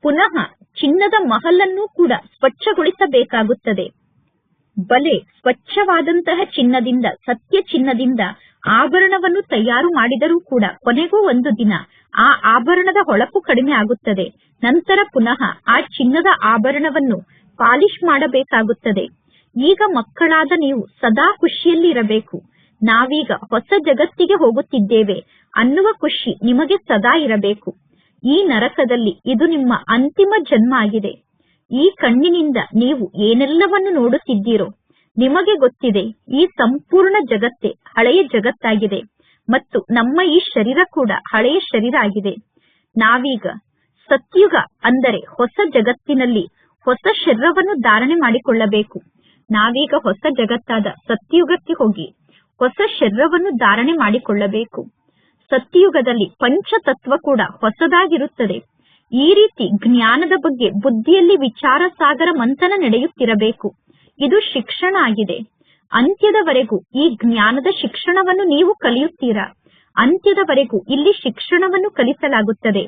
ಪುನಃ ಚಿನ್ನದ ಮಹಲನ್ನು ಕೂಡ ಸ್ವಚ್ಛಗೊಳಿಸಬೇಕಾಗುತ್ತದೆ. ಬಲೆ ಸ್ವಚ್ಛವಾದಂತಹ ಚಿನ್ನದಿಂದ, ಸತ್ಯ ಚಿನ್ನದಿಂದ ಆಭರಣವನ್ನು ತಯಾರು ಮಾಡಿದರೂ ಕೂಡ ಕೊನೆಗೂ ಒಂದು ದಿನ ಆ ಆಭರಣದ ಹೊಳಪು ಕಡಿಮೆ ಆಗುತ್ತದೆ. ನಂತರ ಪುನಃ ಆ ಚಿನ್ನದ ಆಭರಣವನ್ನು ಪಾಲಿಶ್ ಮಾಡಬೇಕಾಗುತ್ತದೆ. ಈಗ ಮಕ್ಕಳಾದ ನೀವು ಸದಾ ಖುಷಿಯಲ್ಲಿ ಇರಬೇಕು. ನಾವೀಗ ಹೊಸ ಜಗತ್ತಿಗೆ ಹೋಗುತ್ತಿದ್ದೇವೆ ಅನ್ನುವ ಖುಷಿ ನಿಮಗೆ ಸದಾ ಇರಬೇಕು. ಈ ನರಕದಲ್ಲಿ ಇದು ನಿಮ್ಮ ಅಂತಿಮ ಜನ್ಮ ಆಗಿದೆ. ಈ ಕಣ್ಣಿನಿಂದ ನೀವು ಏನೆಲ್ಲವನ್ನು ನೋಡುತ್ತಿದ್ದೀರೋ ನಿಮಗೆ ಗೊತ್ತಿದೆ. ಈ ಸಂಪೂರ್ಣ ಜಗತ್ತೇ ಹಳೆಯ ಜಗತ್ತಾಗಿದೆ ಮತ್ತು ನಮ್ಮ ಈ ಶರೀರ ಕೂಡ ಹಳೆಯ ಶರೀರ ಆಗಿದೆ. ನಾವೀಗ ಸತ್ಯುಗ ಅಂದರೆ ಹೊಸ ಜಗತ್ತಿನಲ್ಲಿ ಹೊಸ ಶರೀರವನ್ನು ಧಾರಣೆ ಮಾಡಿಕೊಳ್ಳಬೇಕು. ನಾವೀಗ ಹೊಸ ಜಗತ್ತಾದ ಸತ್ಯಯುಗಕ್ಕೆ ಹೋಗಿ ಹೊಸ ಶರೀರವನ್ನು ಧಾರಣೆ ಮಾಡಿಕೊಳ್ಳಬೇಕು. ಸತ್ಯಯುಗದಲ್ಲಿ ಪಂಚತತ್ವ ಕೂಡ ಹೊಸದಾಗಿರುತ್ತದೆ. ಈ ರೀತಿ ಜ್ಞಾನದ ಬಗ್ಗೆ ಬುದ್ಧಿಯಲ್ಲಿ ವಿಚಾರ ಸಾಗರ ಮಂಥನ ನಡೆಯುತ್ತಿರಬೇಕು. ಇದು ಶಿಕ್ಷಣ ಆಗಿದೆ. ಅಂತ್ಯದವರೆಗೂ ಈ ಜ್ಞಾನದ ಶಿಕ್ಷಣವನ್ನು ನೀವು ಕಲಿಯುತ್ತೀರಾ. ಅಂತ್ಯದವರೆಗೂ ಇಲ್ಲಿ ಶಿಕ್ಷಣವನ್ನು ಕಲಿಸಲಾಗುತ್ತದೆ.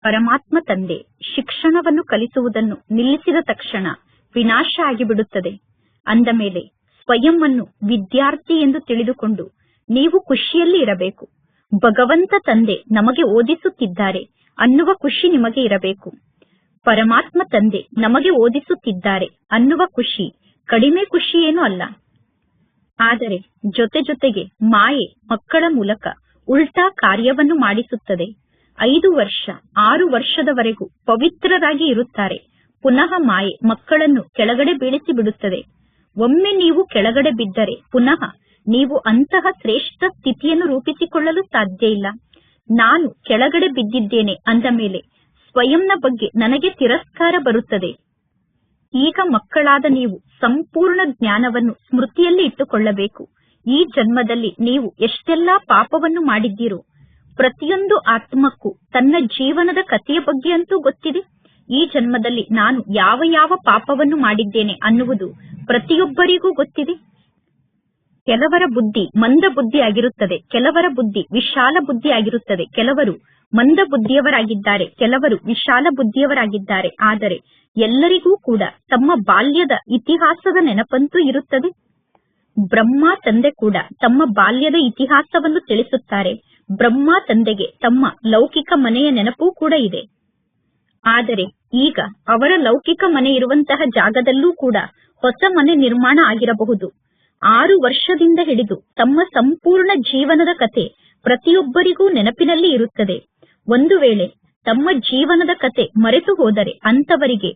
ಪರಮಾತ್ಮ ತಂದೆ ಶಿಕ್ಷಣವನ್ನು ಕಲಿಸುವುದನ್ನು ನಿಲ್ಲಿಸಿದ ತಕ್ಷಣ ವಿನಾಶ ಆಗಿಬಿಡುತ್ತದೆ. ಅಂದ ಮೇಲೆ ಸ್ವಯಂ ಅನ್ನು ವಿದ್ಯಾರ್ಥಿ ಎಂದು ತಿಳಿದುಕೊಂಡು ನೀವು ಖುಷಿಯಲ್ಲಿ ಇರಬೇಕು. ಭಗವಂತ ತಂದೆ ನಮಗೆ ಓದಿಸುತ್ತಿದ್ದಾರೆ ಅನ್ನುವ ಖುಷಿ ನಿಮಗೆ ಇರಬೇಕು. ಪರಮಾತ್ಮ ತಂದೆ ನಮಗೆ ಓದಿಸುತ್ತಿದ್ದಾರೆ ಅನ್ನುವ ಖುಷಿ ಕಡಿಮೆ ಖುಷಿ ಏನೂ ಅಲ್ಲ. ಆದರೆ ಜೊತೆ ಜೊತೆಗೆ ಮಾಯೆ ಮಕ್ಕಳ ಮೂಲಕ ಉಲ್ಟಾ ಕಾರ್ಯವನ್ನು ಮಾಡಿಸುತ್ತದೆ. 5 ವರ್ಷ 6 ವರ್ಷದವರೆಗೂ ಪವಿತ್ರರಾಗಿ ಇರುತ್ತಾರೆ. ಪುನಃ ಮಾಯೆ ಮಕ್ಕಳನ್ನು ಕೆಳಗಡೆ ಬೀಳಿಸಿ ಬಿಡುತ್ತದೆ. ಒಮ್ಮೆ ನೀವು ಕೆಳಗಡೆ ಬಿದ್ದರೆ ಪುನಃ ನೀವು ಅಂತಹ ಶ್ರೇಷ್ಠ ಸ್ಥಿತಿಯನ್ನು ರೂಪಿಸಿಕೊಳ್ಳಲು ಸಾಧ್ಯ ಇಲ್ಲ. ನಾನು ಕೆಳಗಡೆ ಬಿದ್ದಿದ್ದೇನೆ ಅಂದ ಮೇಲೆ ಸ್ವಯಂನ ಬಗ್ಗೆ ನನಗೆ ತಿರಸ್ಕಾರ ಬರುತ್ತದೆ. ಈಗ ಮಕ್ಕಳಾದ ನೀವು ಸಂಪೂರ್ಣ ಜ್ಞಾನವನ್ನು ಸ್ಮೃತಿಯಲ್ಲಿ ಇಟ್ಟುಕೊಳ್ಳಬೇಕು. ಈ ಜನ್ಮದಲ್ಲಿ ನೀವು ಎಷ್ಟೆಲ್ಲಾ ಪಾಪವನ್ನು ಮಾಡಿದ್ದೀರೋ ಪ್ರತಿಯೊಂದು ಆತ್ಮಕ್ಕೂ ತನ್ನ ಜೀವನದ ಕಥೆಯ ಬಗ್ಗೆ ಅಂತೂ ಗೊತ್ತಿದೆ. ಈ ಜನ್ಮದಲ್ಲಿ ನಾನು ಯಾವ ಯಾವ ಪಾಪವನ್ನು ಮಾಡಿದ್ದೇನೆ ಅನ್ನುವುದು ಪ್ರತಿಯೊಬ್ಬರಿಗೂ ಗೊತ್ತಿದೆ. ಕೆಲವರ ಬುದ್ಧಿ ಮಂದ ಬುದ್ಧಿಯಾಗಿರುತ್ತದೆ, ಕೆಲವರ ಬುದ್ಧಿ ವಿಶಾಲ ಬುದ್ಧಿಯಾಗಿರುತ್ತದೆ. ಕೆಲವರು ಮಂದ ಬುದ್ಧಿಯವರಾಗಿದ್ದಾರೆ, ಕೆಲವರು ವಿಶಾಲ ಬುದ್ಧಿಯವರಾಗಿದ್ದಾರೆ. ಆದರೆ ಎಲ್ಲರಿಗೂ ಕೂಡ ತಮ್ಮ ಬಾಲ್ಯದ ಇತಿಹಾಸದ ನೆನಪಂತೂ ಇರುತ್ತದೆ. ಬ್ರಹ್ಮ ತಂದೆ ಕೂಡ ತಮ್ಮ ಬಾಲ್ಯದ ಇತಿಹಾಸವನ್ನು ತಿಳಿಸುತ್ತಾರೆ. ಬ್ರಹ್ಮ ತಂದೆಗೆ ತಮ್ಮ ಲೌಕಿಕ ಮನೆಯ ನೆನಪೂ ಕೂಡ ಇದೆ. ಆದರೆ ಈಗ ಅವರ ಲೌಕಿಕ ಮನೆ ಇರುವಂತಹ ಜಾಗದಲ್ಲೂ ಕೂಡ ಹೊಸ ಮನೆ ನಿರ್ಮಾಣ ಆಗಿರಬಹುದು. 6 ವರ್ಷದಿಂದ ಹಿಡಿದು ತಮ್ಮ ಸಂಪೂರ್ಣ ಜೀವನದ ಕತೆ ಪ್ರತಿಯೊಬ್ಬರಿಗೂ ನೆನಪಿನಲ್ಲಿ ಇರುತ್ತದೆ. ಒಂದು ವೇಳೆ ತಮ್ಮ ಜೀವನದ ಕತೆ ಮರೆತು ಹೋದರೆ ಅಂತವರಿಗೆ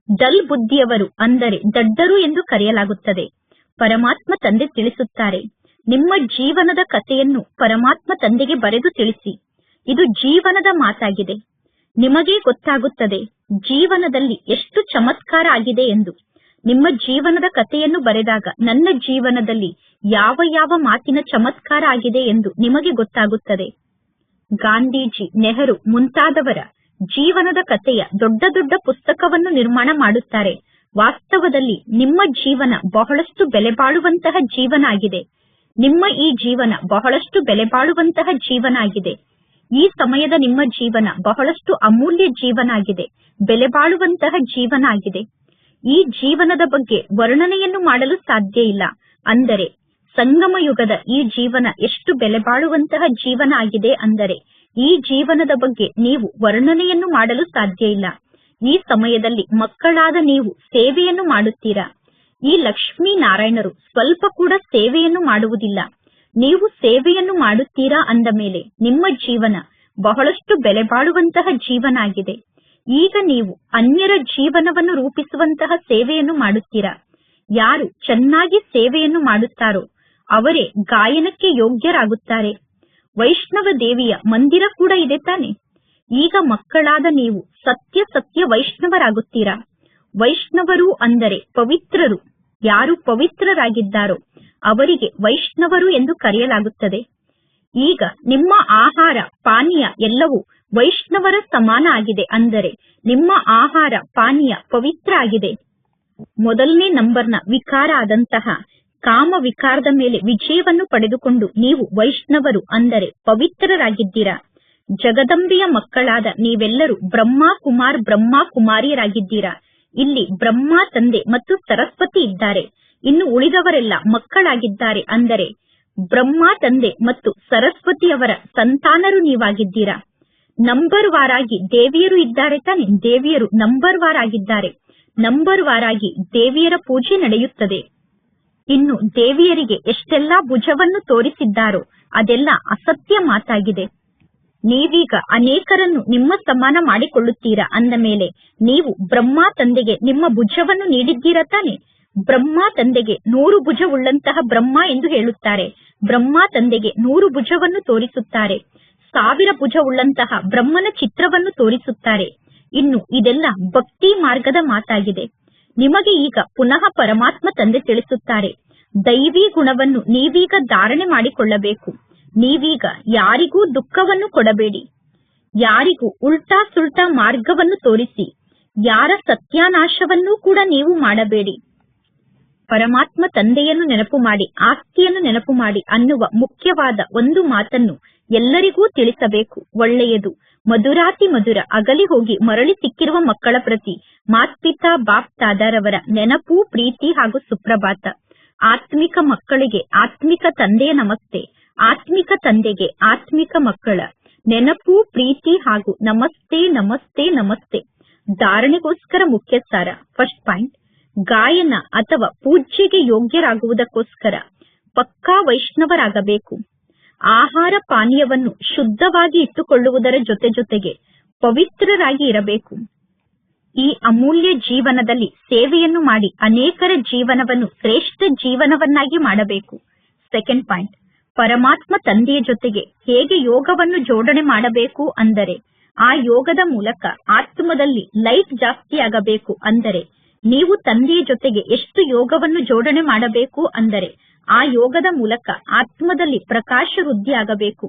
ಡಲ್ ಬುದ್ಧಿಯವರು, ಅಂದರೆ ದಡ್ಡರು ಎಂದು ಕರೆಯಲಾಗುತ್ತದೆ. ಪರಮಾತ್ಮ ತಂದೆ ತಿಳಿಸುತ್ತಾರೆ, ನಿಮ್ಮ ಜೀವನದ ಕಥೆಯನ್ನು ಪರಮಾತ್ಮ ತಂದೆಗೆ ಬರೆದು ತಿಳಿಸಿ. ಇದು ಜೀವನದ ಮಾತಾಗಿದೆ. ನಿಮಗೇ ಗೊತ್ತಾಗುತ್ತದೆ ಜೀವನದಲ್ಲಿ ಎಷ್ಟು ಚಮತ್ಕಾರ ಆಗಿದೆ ಎಂದು. ನಿಮ್ಮ ಜೀವನದ ಕಥೆಯನ್ನು ಬರೆದಾಗ ನನ್ನ ಜೀವನದಲ್ಲಿ ಯಾವ ಯಾವ ಮಾತಿನ ಚಮತ್ಕಾರ ಆಗಿದೆ ಎಂದು ನಿಮಗೆ ಗೊತ್ತಾಗುತ್ತದೆ. ಗಾಂಧೀಜಿ, ನೆಹರು ಮುಂತಾದವರ ಜೀವನದ ಕಥೆಯ ದೊಡ್ಡ ದೊಡ್ಡ ಪುಸ್ತಕವನ್ನು ನಿರ್ಮಾಣ ಮಾಡುತ್ತಾರೆ. ವಾಸ್ತವದಲ್ಲಿ ನಿಮ್ಮ ಜೀವನ ಬಹಳಷ್ಟು ಬೆಲೆ ಬಾಳುವಂತಹ ಜೀವನ ಆಗಿದೆ. ನಿಮ್ಮ ಈ ಜೀವನ ಬಹಳಷ್ಟು ಬೆಲೆ ಬಾಳುವಂತಹ ಜೀವನ ಆಗಿದೆ. ಈ ಸಮಯದ ನಿಮ್ಮ ಜೀವನ ಬಹಳಷ್ಟು ಅಮೂಲ್ಯ ಜೀವನ ಆಗಿದೆ, ಬೆಲೆ ಬಾಳುವಂತಹ ಜೀವನ ಆಗಿದೆ. ಈ ಜೀವನದ ಬಗ್ಗೆ ವರ್ಣನೆಯನ್ನು ಮಾಡಲು ಸಾಧ್ಯ ಇಲ್ಲ. ಅಂದರೆ ಸಂಗಮ ಯುಗದ ಈ ಜೀವನ ಎಷ್ಟು ಬೆಲೆ ಬಾಳುವಂತಹ ಜೀವನ ಆಗಿದೆ ಅಂದರೆ ಈ ಜೀವನದ ಬಗ್ಗೆ ನೀವು ವರ್ಣನೆಯನ್ನು ಮಾಡಲು ಸಾಧ್ಯ ಇಲ್ಲ. ಈ ಸಮಯದಲ್ಲಿ ಮಕ್ಕಳಾದ ನೀವು ಸೇವೆಯನ್ನು ಮಾಡುತ್ತೀರಾ. ಈ ಲಕ್ಷ್ಮೀ ನಾರಾಯಣರು ಸ್ವಲ್ಪ ಕೂಡ ಸೇವೆಯನ್ನು ಮಾಡುವುದಿಲ್ಲ. ನೀವು ಸೇವೆಯನ್ನು ಮಾಡುತ್ತೀರಾ ಅಂದ ಮೇಲೆ ನಿಮ್ಮ ಜೀವನ ಬಹಳಷ್ಟು ಬೆಲೆ ಬಾಳುವಂತಹ ಜೀವನ ಆಗಿದೆ. ಈಗ ನೀವು ಅನ್ಯರ ಜೀವನವನ್ನು ರೂಪಿಸುವಂತಹ ಸೇವೆಯನ್ನು ಮಾಡುತ್ತೀರಾ. ಯಾರು ಚೆನ್ನಾಗಿ ಸೇವೆಯನ್ನು ಮಾಡುತ್ತಾರೋ ಅವರೇ ಗಾಯನಕ್ಕೆ ಯೋಗ್ಯರಾಗುತ್ತಾರೆ. ವೈಷ್ಣವ ದೇವಿಯ ಮಂದಿರ ಕೂಡ ಇದೆ ತಾನೆ. ಈಗ ಮಕ್ಕಳಾದ ನೀವು ಸತ್ಯ ಸತ್ಯ ವೈಷ್ಣವರಾಗುತ್ತೀರಾ. ವೈಷ್ಣವರು ಅಂದರೆ ಪವಿತ್ರರು. ಯಾರು ಪವಿತ್ರರಾಗಿದ್ದಾರೋ ಅವರಿಗೆ ವೈಷ್ಣವರು ಎಂದು ಕರೆಯಲಾಗುತ್ತದೆ. ಈಗ ನಿಮ್ಮ ಆಹಾರ ಪಾನೀಯ ಎಲ್ಲವೂ ವೈಷ್ಣವರ ಸಮಾನ ಆಗಿದೆ. ಅಂದರೆ ನಿಮ್ಮ ಆಹಾರ ಪಾನೀಯ ಪವಿತ್ರ ಆಗಿದೆ. ಮೊದಲನೇ ನಂಬರ್ನ ವಿಕಾರ ಆದಂತಹ ಕಾಮ ವಿಕಾರದ ಮೇಲೆ ವಿಜಯವನ್ನು ಪಡೆದುಕೊಂಡು ನೀವು ವೈಷ್ಣವರು ಅಂದರೆ ಪವಿತ್ರರಾಗಿದ್ದೀರಾ. ಜಗದಂಬೆಯ ಮಕ್ಕಳಾದ ನೀವೆಲ್ಲರೂ ಬ್ರಹ್ಮ ಕುಮಾರ್ ಬ್ರಹ್ಮ ಕುಮಾರಿಯರಾಗಿದ್ದೀರಾ. ಇಲ್ಲಿ ಬ್ರಹ್ಮ ತಂದೆ ಮತ್ತು ಸರಸ್ವತಿ ಇದ್ದಾರೆ. ಇನ್ನು ಉಳಿದವರೆಲ್ಲ ಮಕ್ಕಳಾಗಿದ್ದಾರೆ. ಅಂದರೆ ಬ್ರಹ್ಮ ತಂದೆ ಮತ್ತು ಸರಸ್ವತಿಯವರ ಸಂತಾನರು ನೀವಾಗಿದ್ದೀರಾ. ನಂಬರ್ ವಾರಾಗಿ ದೇವಿಯರು ಇದ್ದಾರೆ ತಾನೆ. ದೇವಿಯರು ನಂಬರ್ ವಾರ್ ಆಗಿದ್ದಾರೆ. ನಂಬರ್ ವಾರಾಗಿ ದೇವಿಯರ ಪೂಜೆ ನಡೆಯುತ್ತದೆ. ಇನ್ನು ದೇವಿಯರಿಗೆ ಎಷ್ಟೆಲ್ಲಾ ಭುಜವನ್ನು ತೋರಿಸಿದ್ದಾರೋ ಅದೆಲ್ಲ ಅಸತ್ಯ ಮಾತಾಗಿದೆ. ನೀವೀಗ ಅನೇಕರನ್ನು ನಿಮ್ಮ ಸಮಾನ ಮಾಡಿಕೊಳ್ಳುತ್ತೀರಾ ಅಂದ ಮೇಲೆ ನೀವು ಬ್ರಹ್ಮ ತಂದೆಗೆ ನಿಮ್ಮ ಭುಜವನ್ನು ನೀಡಿದ್ದೀರಾ ತಾನೆ. ಬ್ರಹ್ಮ ತಂದೆಗೆ 100 ಭುಜವುಳ್ಳಂತಹ ಬ್ರಹ್ಮ ಎಂದು ಹೇಳುತ್ತಾರೆ. ಬ್ರಹ್ಮ ತಂದೆಗೆ 100 ಭುಜವನ್ನು ತೋರಿಸುತ್ತಾರೆ. 1000 ಭುಜವುಳ್ಳಂತಹ ಬ್ರಹ್ಮನ ಚಿತ್ರವನ್ನು ತೋರಿಸುತ್ತಾರೆ. ಇನ್ನು ಇದೆಲ್ಲ ಭಕ್ತಿ ಮಾರ್ಗದ ಮಾತಾಗಿದೆ. ನಿಮಗೆ ಈಗ ಪುನಃ ಪರಮಾತ್ಮ ತಂದೆ ತಿಳಿಸುತ್ತಾರೆ, ದೈವಿ ಗುಣವನ್ನು ನೀವೀಗ ಧಾರಣೆ ಮಾಡಿಕೊಳ್ಳಬೇಕು. ನೀವೀಗ ಯಾರಿಗೂ ದುಃಖವನ್ನು ಕೊಡಬೇಡಿ. ಯಾರಿಗೂ ಉಲ್ಟಾ ಸುಲ್ಟಾ ಮಾರ್ಗವನ್ನು ತೋರಿಸಿ ಯಾರ ಸತ್ಯಾನಾಶವನ್ನೂ ಕೂಡ ನೀವು ಮಾಡಬೇಡಿ. ಪರಮಾತ್ಮ ತಂದೆಯನ್ನು ನೆನಪು ಮಾಡಿ, ಆಸ್ತಿಯನ್ನು ನೆನಪು ಮಾಡಿ ಅನ್ನುವ ಮುಖ್ಯವಾದ ಒಂದು ಮಾತನ್ನು ಎಲ್ಲರಿಗೂ ತಿಳಿಸಬೇಕು. ಒಳ್ಳೆಯದು. ಮಧುರಾತಿ ಮಧುರ ಅಗಲಿ ಹೋಗಿ ಮರಳಿ ಸಿಕ್ಕಿರುವ ಮಕ್ಕಳ ಪ್ರತಿ ಮಾತ್ಪಿತಾ ಬಾಪ್ ತಾದಾರವರ ನೆನಪು, ಪ್ರೀತಿ ಹಾಗೂ ಸುಪ್ರಭಾತ. ಆತ್ಮಿಕ ಮಕ್ಕಳಿಗೆ ಆತ್ಮಿಕ ತಂದೆಯ ನಮಸ್ತೆ. ಆತ್ಮಿಕ ತಂದೆಗೆ ಆತ್ಮಿಕ ಮಕ್ಕಳ ನೆನಪು, ಪ್ರೀತಿ ಹಾಗೂ ನಮಸ್ತೆ ನಮಸ್ತೆ ನಮಸ್ತೆ. ಧಾರಣೆಗೋಸ್ಕರ ಮುಖ್ಯ ಸಾರ. ಫಸ್ಟ್ ಪಾಯಿಂಟ್, ಗಾಯನ ಅಥವಾ ಪೂಜೆಗೆ ಯೋಗ್ಯರಾಗುವುದಕ್ಕೋಸ್ಕರ ಪಕ್ಕಾ ವೈಷ್ಣವರಾಗಬೇಕು. ಆಹಾರ ಪಾನೀಯವನ್ನು ಶುದ್ಧವಾಗಿ ಇಟ್ಟುಕೊಳ್ಳುವುದರ ಜೊತೆಗೆ ಪವಿತ್ರರಾಗಿ ಇರಬೇಕು. ಈ ಅಮೂಲ್ಯ ಜೀವನದಲ್ಲಿ ಸೇವೆಯನ್ನು ಮಾಡಿ ಅನೇಕರ ಜೀವನವನ್ನು ಶ್ರೇಷ್ಠ ಜೀವನವನ್ನಾಗಿ ಮಾಡಬೇಕು. ಸೆಕೆಂಡ್ ಪಾಯಿಂಟ್, ಪರಮಾತ್ಮ ತಂದೆಯ ಜೊತೆಗೆ ಹೇಗೆ ಯೋಗವನ್ನು ಜೋಡಣೆ ಮಾಡಬೇಕು ಅಂದರೆ ಆ ಯೋಗದ ಮೂಲಕ ಆತ್ಮದಲ್ಲಿ ಲೈಟ್ ಜಾಸ್ತಿ ಆಗಬೇಕು. ಅಂದರೆ ನೀವು ತಂದೆಯ ಜೊತೆಗೆ ಎಷ್ಟು ಯೋಗವನ್ನು ಜೋಡಣೆ ಮಾಡಬೇಕು ಅಂದರೆ ಆ ಯೋಗದ ಮೂಲಕ ಆತ್ಮದಲ್ಲಿ ಪ್ರಕಾಶ ವೃದ್ಧಿ ಆಗಬೇಕು.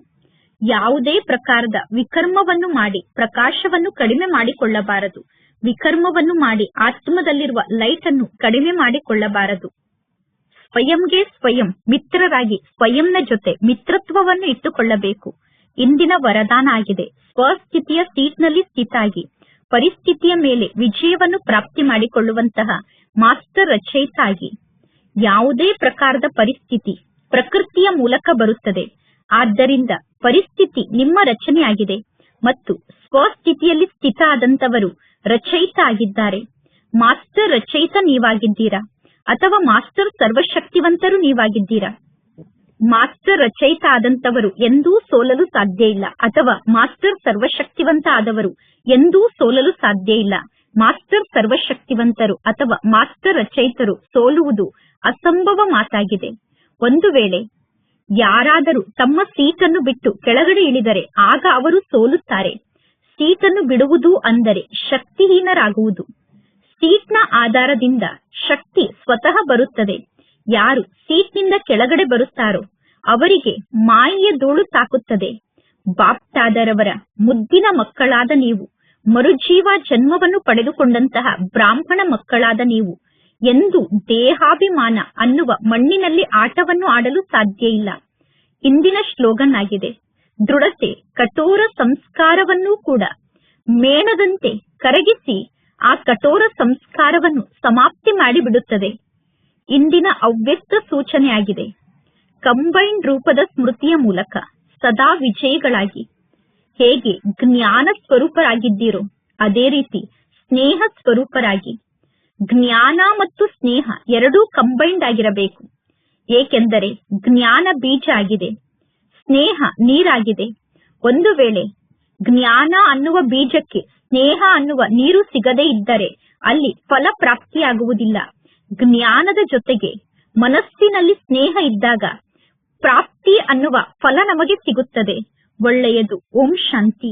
ಯಾವುದೇ ಪ್ರಕಾರದ ವಿಕರ್ಮವನ್ನು ಮಾಡಿ ಪ್ರಕಾಶವನ್ನು ಕಡಿಮೆ ಮಾಡಿಕೊಳ್ಳಬಾರದು. ವಿಕರ್ಮವನ್ನು ಮಾಡಿ ಆತ್ಮದಲ್ಲಿರುವ ಲೈಟ್ ಅನ್ನು ಕಡಿಮೆ ಮಾಡಿಕೊಳ್ಳಬಾರದು. ಸ್ವಯಂಗೆ ಸ್ವಯಂ ಮಿತ್ರರಾಗಿ ಸ್ವಯಂನ ಜೊತೆ ಮಿತ್ರತ್ವವನ್ನು ಇಟ್ಟುಕೊಳ್ಳಬೇಕು. ಇಂದಿನ ವರದಾನ ಆಗಿದೆ, ಸ್ವಸ್ಥಿತಿಯ ಸೀಟ್ನಲ್ಲಿ ಸ್ಥಿತಾಗಿ ಪರಿಸ್ಥಿತಿಯ ಮೇಲೆ ವಿಜಯವನ್ನು ಪ್ರಾಪ್ತಿ ಮಾಡಿಕೊಳ್ಳುವಂತಹ ಮಾಸ್ಟರ್ ರಚಯಿತ ಆಗಿ. ಯಾವುದೇ ಪ್ರಕಾರದ ಪರಿಸ್ಥಿತಿ ಪ್ರಕೃತಿಯ ಮೂಲಕ ಬರುತ್ತದೆ. ಆದ್ದರಿಂದ ಪರಿಸ್ಥಿತಿ ನಿಮ್ಮ ರಚನೆಯಾಗಿದೆ ಮತ್ತು ಸ್ವಸ್ಥಿತಿಯಲ್ಲಿ ಸ್ಥಿತ ಆದಂತವರು ರಚಯಿತ ಆಗಿದ್ದಾರೆ. ಮಾಸ್ಟರ್ ರಚಯಿತ ನೀವಾಗಿದ್ದೀರಾ ಅಥವಾ ಮಾಸ್ಟರ್ ಸರ್ವಶಕ್ತಿವಂತರು ನೀವಾಗಿದ್ದೀರಾ? ಮಾಸ್ಟರ್ ರಚಯಿತ ಆದಂತವರು ಎಂದೂ ಸೋಲಲು ಸಾಧ್ಯ ಇಲ್ಲ, ಅಥವಾ ಮಾಸ್ಟರ್ ಸರ್ವಶಕ್ತಿವಂತ ಆದವರು ಎಂದೂ ಸೋಲಲು ಸಾಧ್ಯ ಇಲ್ಲ. ಮಾಸ್ಟರ್ ಸರ್ವಶಕ್ತಿವಂತರು ಅಥವಾ ಮಾಸ್ಟರ್ ರಚಯಿತರು ಸೋಲುವುದು ಅಸಂಭವ ಮಾತಾಗಿದೆ. ಒಂದು ವೇಳೆ ಯಾರಾದರೂ ತಮ್ಮ ಸೀಟನ್ನು ಬಿಟ್ಟು ಕೆಳಗಡೆ ಇಳಿದರೆ ಆಗ ಅವರು ಸೋಲುತ್ತಾರೆ. ಸೀಟನ್ನು ಬಿಡುವುದು ಅಂದರೆ ಶಕ್ತಿಹೀನರಾಗುವುದು. ಸೀಟ್ನ ಆಧಾರದಿಂದ ಶಕ್ತಿ ಸ್ವತಃ ಬರುತ್ತದೆ. ಯಾರು ಸೀಟ್ನಿಂದ ಕೆಳಗಡೆ ಬರುತ್ತಾರೋ ಅವರಿಗೆ ಮಾಯೆಯ ಧೂಳು ತಾಕುತ್ತದೆ. ಬಾಪ್ತಾದರವರ ಮುದ್ದಿನ ಮಕ್ಕಳಾದ ನೀವು, ಮರುಜೀವ ಜನ್ಮವನ್ನು ಪಡೆದುಕೊಂಡಂತಹ ಬ್ರಾಹ್ಮಣ ಮಕ್ಕಳಾದ ನೀವು ಎಂದು ದೇಹಾಭಿಮಾನ ಅನ್ನುವ ಮಣ್ಣಿನಲ್ಲಿ ಆಟವನ್ನು ಆಡಲು ಸಾಧ್ಯ ಇಲ್ಲ. ಇಂದಿನ ಶ್ಲೋಗನ್ ಆಗಿದೆ, ದೃಢತೆ ಕಠೋರ ಸಂಸ್ಕಾರವನ್ನೂ ಕೂಡ ಮೇಣದಂತೆ ಕರಗಿಸಿ ಆ ಕಠೋರ ಸಂಸ್ಕಾರವನ್ನು ಸಮಾಪ್ತಿ ಮಾಡಿಬಿಡುತ್ತದೆ. ಇಂದಿನ ಅವ್ಯಕ್ತ ಸೂಚನೆಯಾಗಿದೆ, ಕಂಬೈನ್ಡ್ ರೂಪದ ಸ್ಮೃತಿಯ ಮೂಲಕ ಸದಾ ವಿಜಯಿಗಳಾಗಿ. ಹೇಗೆ ಜ್ಞಾನ ಸ್ವರೂಪರಾಗಿದ್ದೀರೋ ಅದೇ ರೀತಿ ಸ್ನೇಹ ಸ್ವರೂಪರಾಗಿ. ಜ್ಞಾನ ಮತ್ತು ಸ್ನೇಹ ಎರಡೂ ಕಂಬೈನ್ಡ್ ಆಗಿರಬೇಕು. ಏಕೆಂದರೆ ಜ್ಞಾನ ಬೀಜ ಆಗಿದೆ, ಸ್ನೇಹ ನೀರಾಗಿದೆ. ಒಂದು ವೇಳೆ ಜ್ಞಾನ ಅನ್ನುವ ಬೀಜಕ್ಕೆ ಸ್ನೇಹ ಅನ್ನುವ ನೀರು ಸಿಗದೇ ಇದ್ದರೆ ಅಲ್ಲಿ ಫಲ ಪ್ರಾಪ್ತಿಯಾಗುವುದಿಲ್ಲ. ಜ್ಞಾನದ ಜೊತೆಗೆ ಮನಸ್ಸಿನಲ್ಲಿ ಸ್ನೇಹ ಇದ್ದಾಗ ಪ್ರಾಪ್ತಿ ಅನ್ನುವ ಫಲ ನಮಗೆ ಸಿಗುತ್ತದೆ. ಒಳ್ಳೆಯದು. ಓಂ ಶಾಂತಿ.